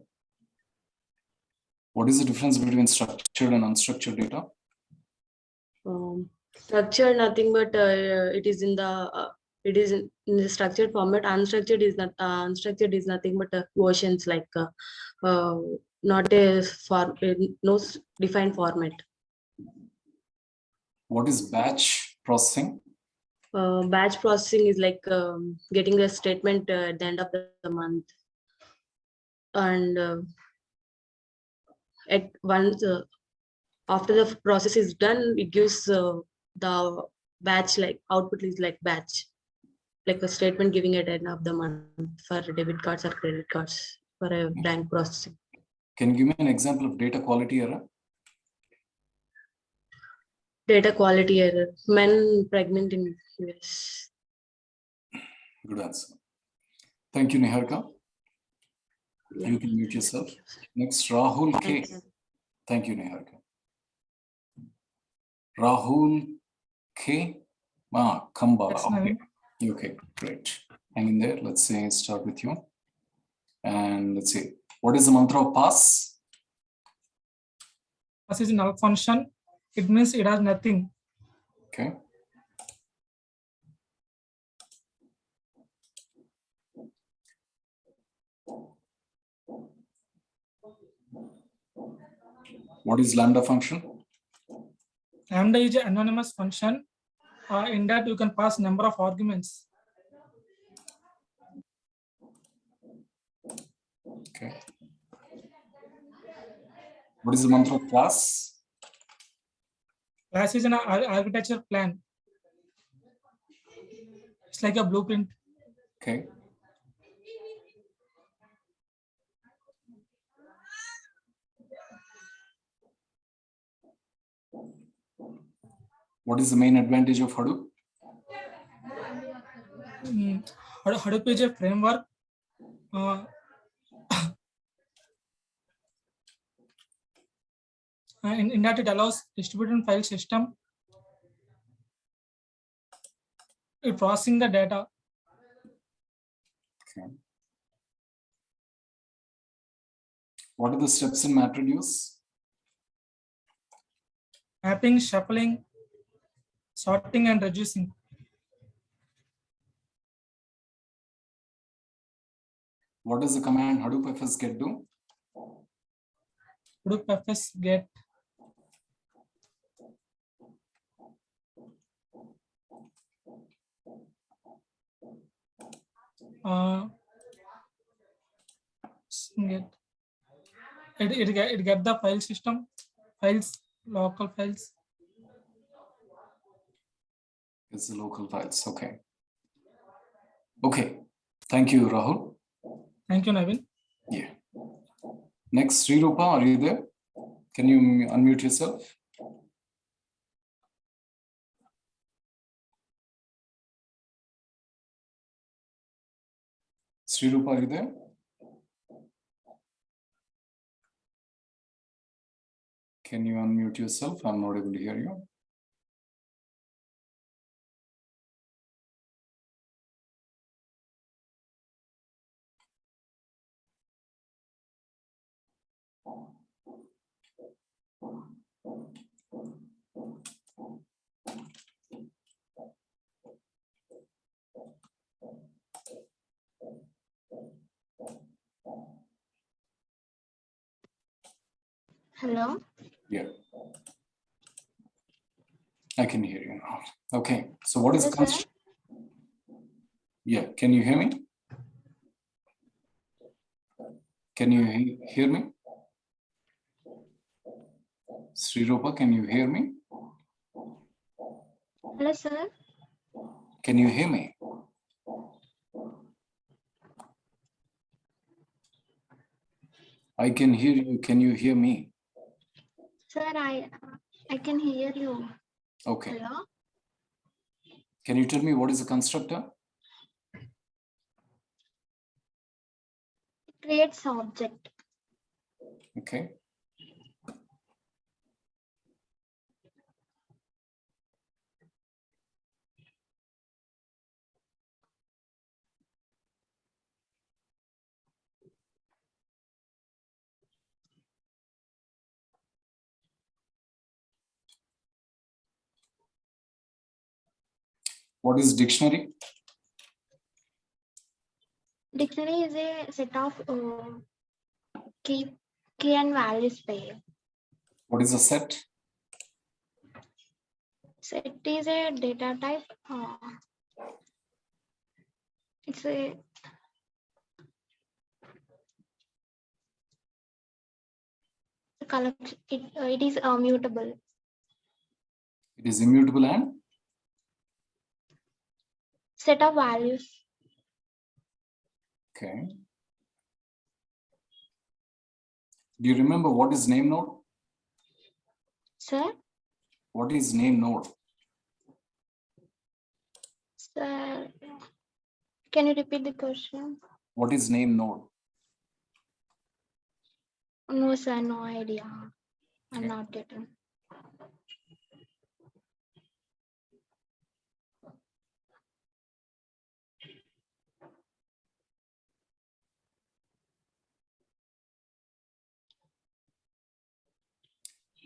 What is the difference between structured and unstructured data? Structure nothing but it is in the it is in the structured format. Unstructured is nothing but versions, like not a no defined format. What is batch processing? Batch processing is like getting a statement at the end of the month, and at once after the process is done, it gives the batch, like output is like batch, like a statement giving at the end of the month for debit cards or credit cards for a bank processing. Can you give me an example of data quality error? Data quality error. Men pregnant in US. Good answer. Thank you, Niharika. Yeah. You can mute yourself. Next, Rahul K. Thank you. Thank you, Niharika. Rahul K. Kambala. Yes, Okay. Naveen. Okay, great. Hang in there. Let's say start with you. And let's see. What is the mantra of pass? Pass is a null function. It means it has nothing. Okay. What is lambda function? Lambda is an anonymous function. In that you can pass number of arguments. Okay. What is the mantra of class? Class is an architecture plan. It's like a blueprint. Okay. What is the main advantage of Hadoop? Hadoop is a framework. In that it allows distributed file system processing the data. Okay. What are the steps in MapReduce? Mapping, shuffling, sorting, and reducing. What does the command Hadoop fs get do? Hadoop fs get it get the file system files, local files. It's the local files. Okay. Okay. Thank you, Rahul. Thank you, Naveen. Yeah. Next, Srirupa, are you there? Can you unmute yourself? Srirupa, are you there? Can you unmute yourself? I'm not able to hear you. Hello. Yeah. I can hear you now. Okay. So what is the Hello, sir. constraint? Yeah. Can you hear me? Can you hear me? Srirupa, can you hear me? Hello, sir. Can you hear me? I can hear you. Can you hear me? Sir, I can hear you. Okay. Hello. Can you tell me what is a constructor? It creates object. Okay. What is dictionary? Dictionary is a set of key and values pair. What is a set? Set is a data type. It's a collection. It is mutable. It is immutable and Set of values. okay. Do you remember what is name node? Sir, What is name node? sir, can you repeat the question? What is name node? No, sir, no idea. I'm Okay. not getting.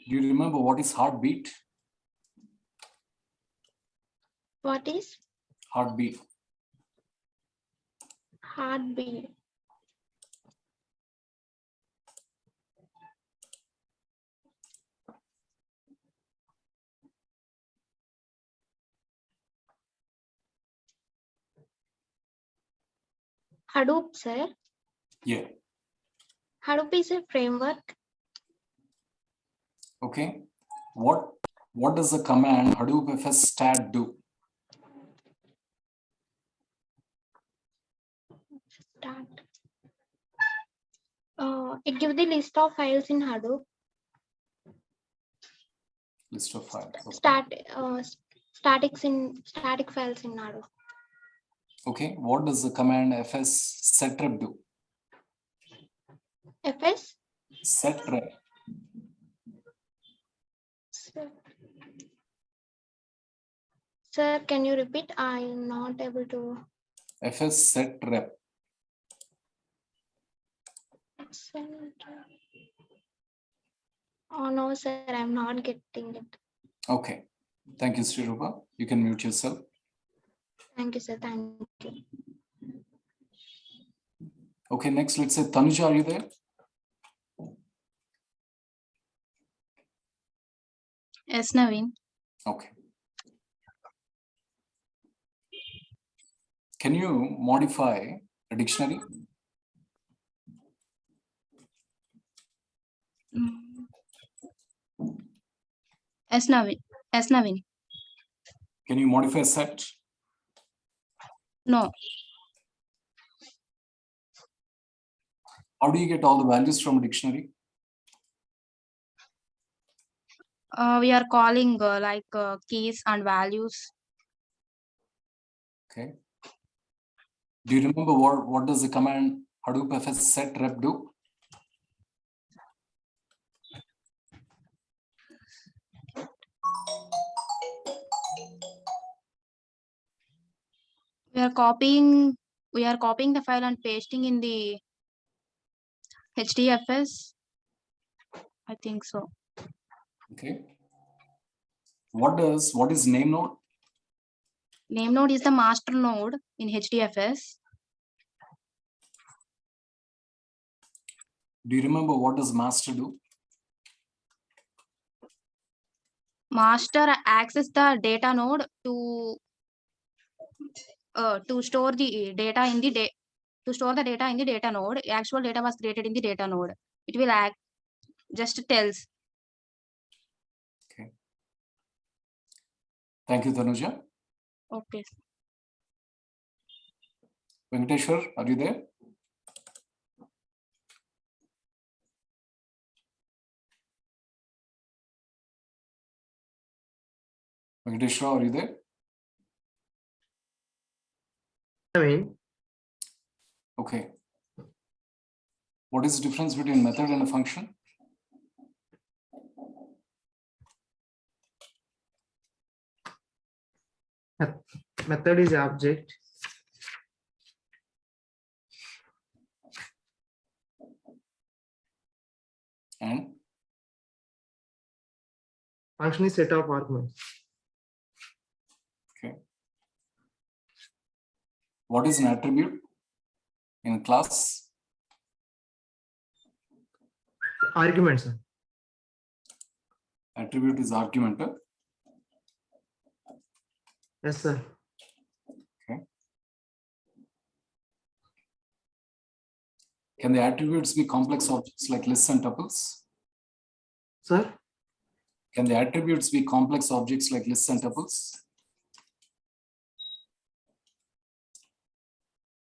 Do you remember what is heartbeat? What is Heartbeat. heartbeat? Hadoop, sir. Yeah. Hadoop is a framework. Okay. What does the command Hadoop fs stat do? Start. It gives the list of files in Hadoop. List of files. Okay. Static files in Hadoop. Okay. What does the command fs setrep do? FS. Setrep. Sir, can you repeat? I'm not able to. fs setrep. Oh no, sir, I'm not getting it. Okay. Thank you, Sri Rupa. You can mute yourself. Thank you, sir. Thank you. Okay, next, let's say Tanuja, are you there? Yes, Naveen. Okay. Can you modify a dictionary? Yes, Naveen. Yes, Naveen. Can you modify a set? No. How do you get all the values from a dictionary? We are calling keys and values. Okay. Do you remember what does the command Hadoop fs setrep do? We are copying the file and pasting in the HDFS. I think so. Okay. What is name node? Name node is the master node in HDFS. Do you remember what does master do? Master access the data node to store the data in the data node. Actual data was created in the data node. It will act just tells. Okay. Thank you, Tanuja. Okay. Venkateshwar, are you there? Venkateshwar, are you there? I mean, Okay. What is the difference between method and a function? method is object. And Function is set of arguments. okay. What is an attribute? in class? Argument, sir. Attribute is argument. Yes, sir. Can the attributes be complex objects like lists and tuples? Sir? Can the attributes be complex objects like lists and tuples?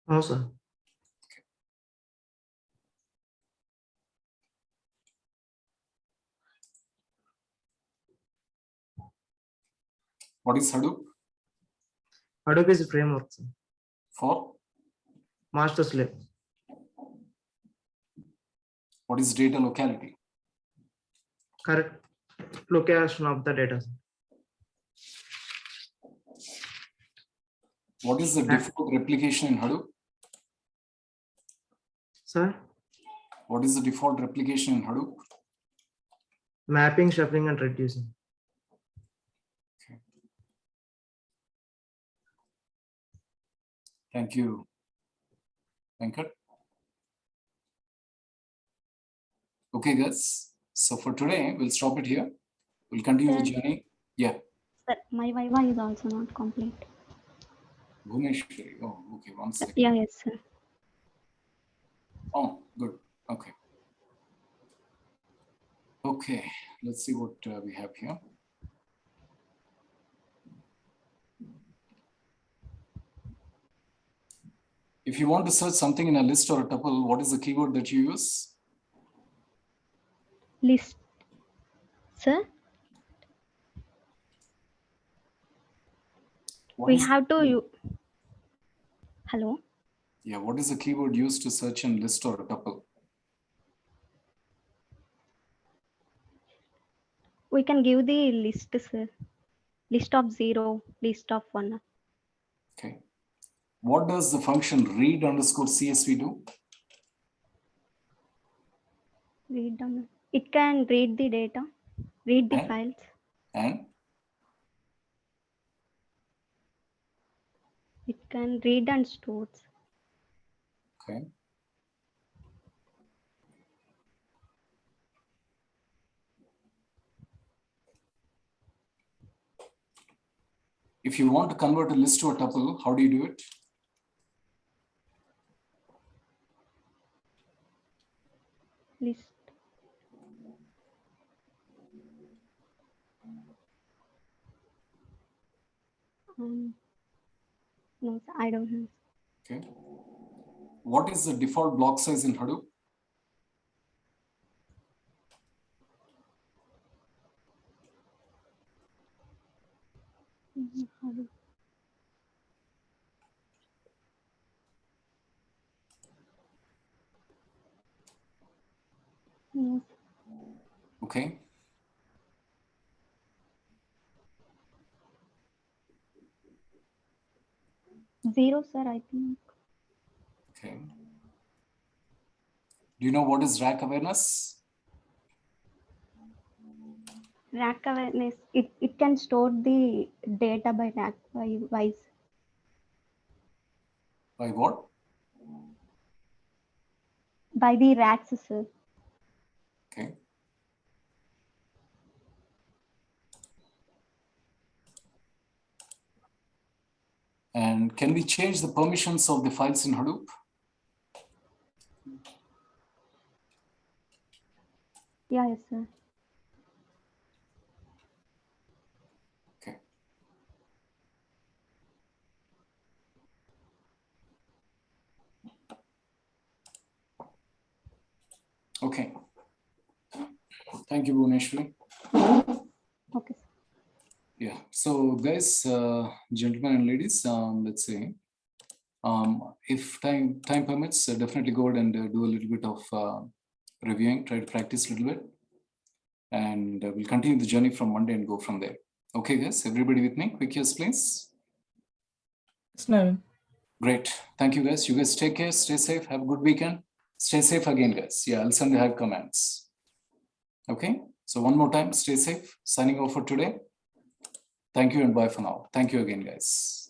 No, sir. What is Hadoop? Hadoop is a framework, sir. For? Master slave. What is data locality? Correct location of the data. What is the default replication in Hadoop? Sir? What is the default replication in Hadoop? Mapping, shuffling, and reducing. Thank you, Venkat. Okay, guys. So for today, we'll stop it here. We'll continue the Sir. journey. Yeah. Sir, my Viva is also not complete. Bhuvneshwari. Oh, okay. 1 second. Yeah, yes, sir. Oh, good. Okay. Okay. Let's see what we have here. If you want to search something in a list or a tuple, what is the keyword that you use? List. Sir, What we is- have to. Hello. Yeah, what is the keyword used to search in list or a tuple? We can give the list, sir. List of 0, list of 1. Okay. What does the function read underscore CSV do? Read down. It can read the data, read the And? files. And It can read and store. okay. If you want to convert a list to a tuple, how do you do it? List. No, sir, I don't know. Okay. What is the default block size in Hadoop? No, Okay. zero, sir, I think. Okay. Do you know what is rack awareness? Rack awareness, it can store the data by rack wise. By what? By the racks, sir. Okay. And can we change the permissions of the files in Hadoop? Yeah, yes, sir. Okay. Okay. Thank you, Bhuvneshwari. Okay. Yeah. So, guys, gentlemen and ladies, let's say, if time permits, definitely go ahead and do a little bit of reviewing. Try to practice a little bit, and we'll continue the journey from Monday and go from there. Okay, guys. Everybody with me? Quick yes, please. Yes, Navin. Great. Thank you, guys. You guys take care. Stay safe. Have a good weekend. Stay safe again, guys. Yeah, I'll send the help commands. Okay. So one more time, stay safe. Signing off for today. Thank you and bye for now. Thank you again, guys.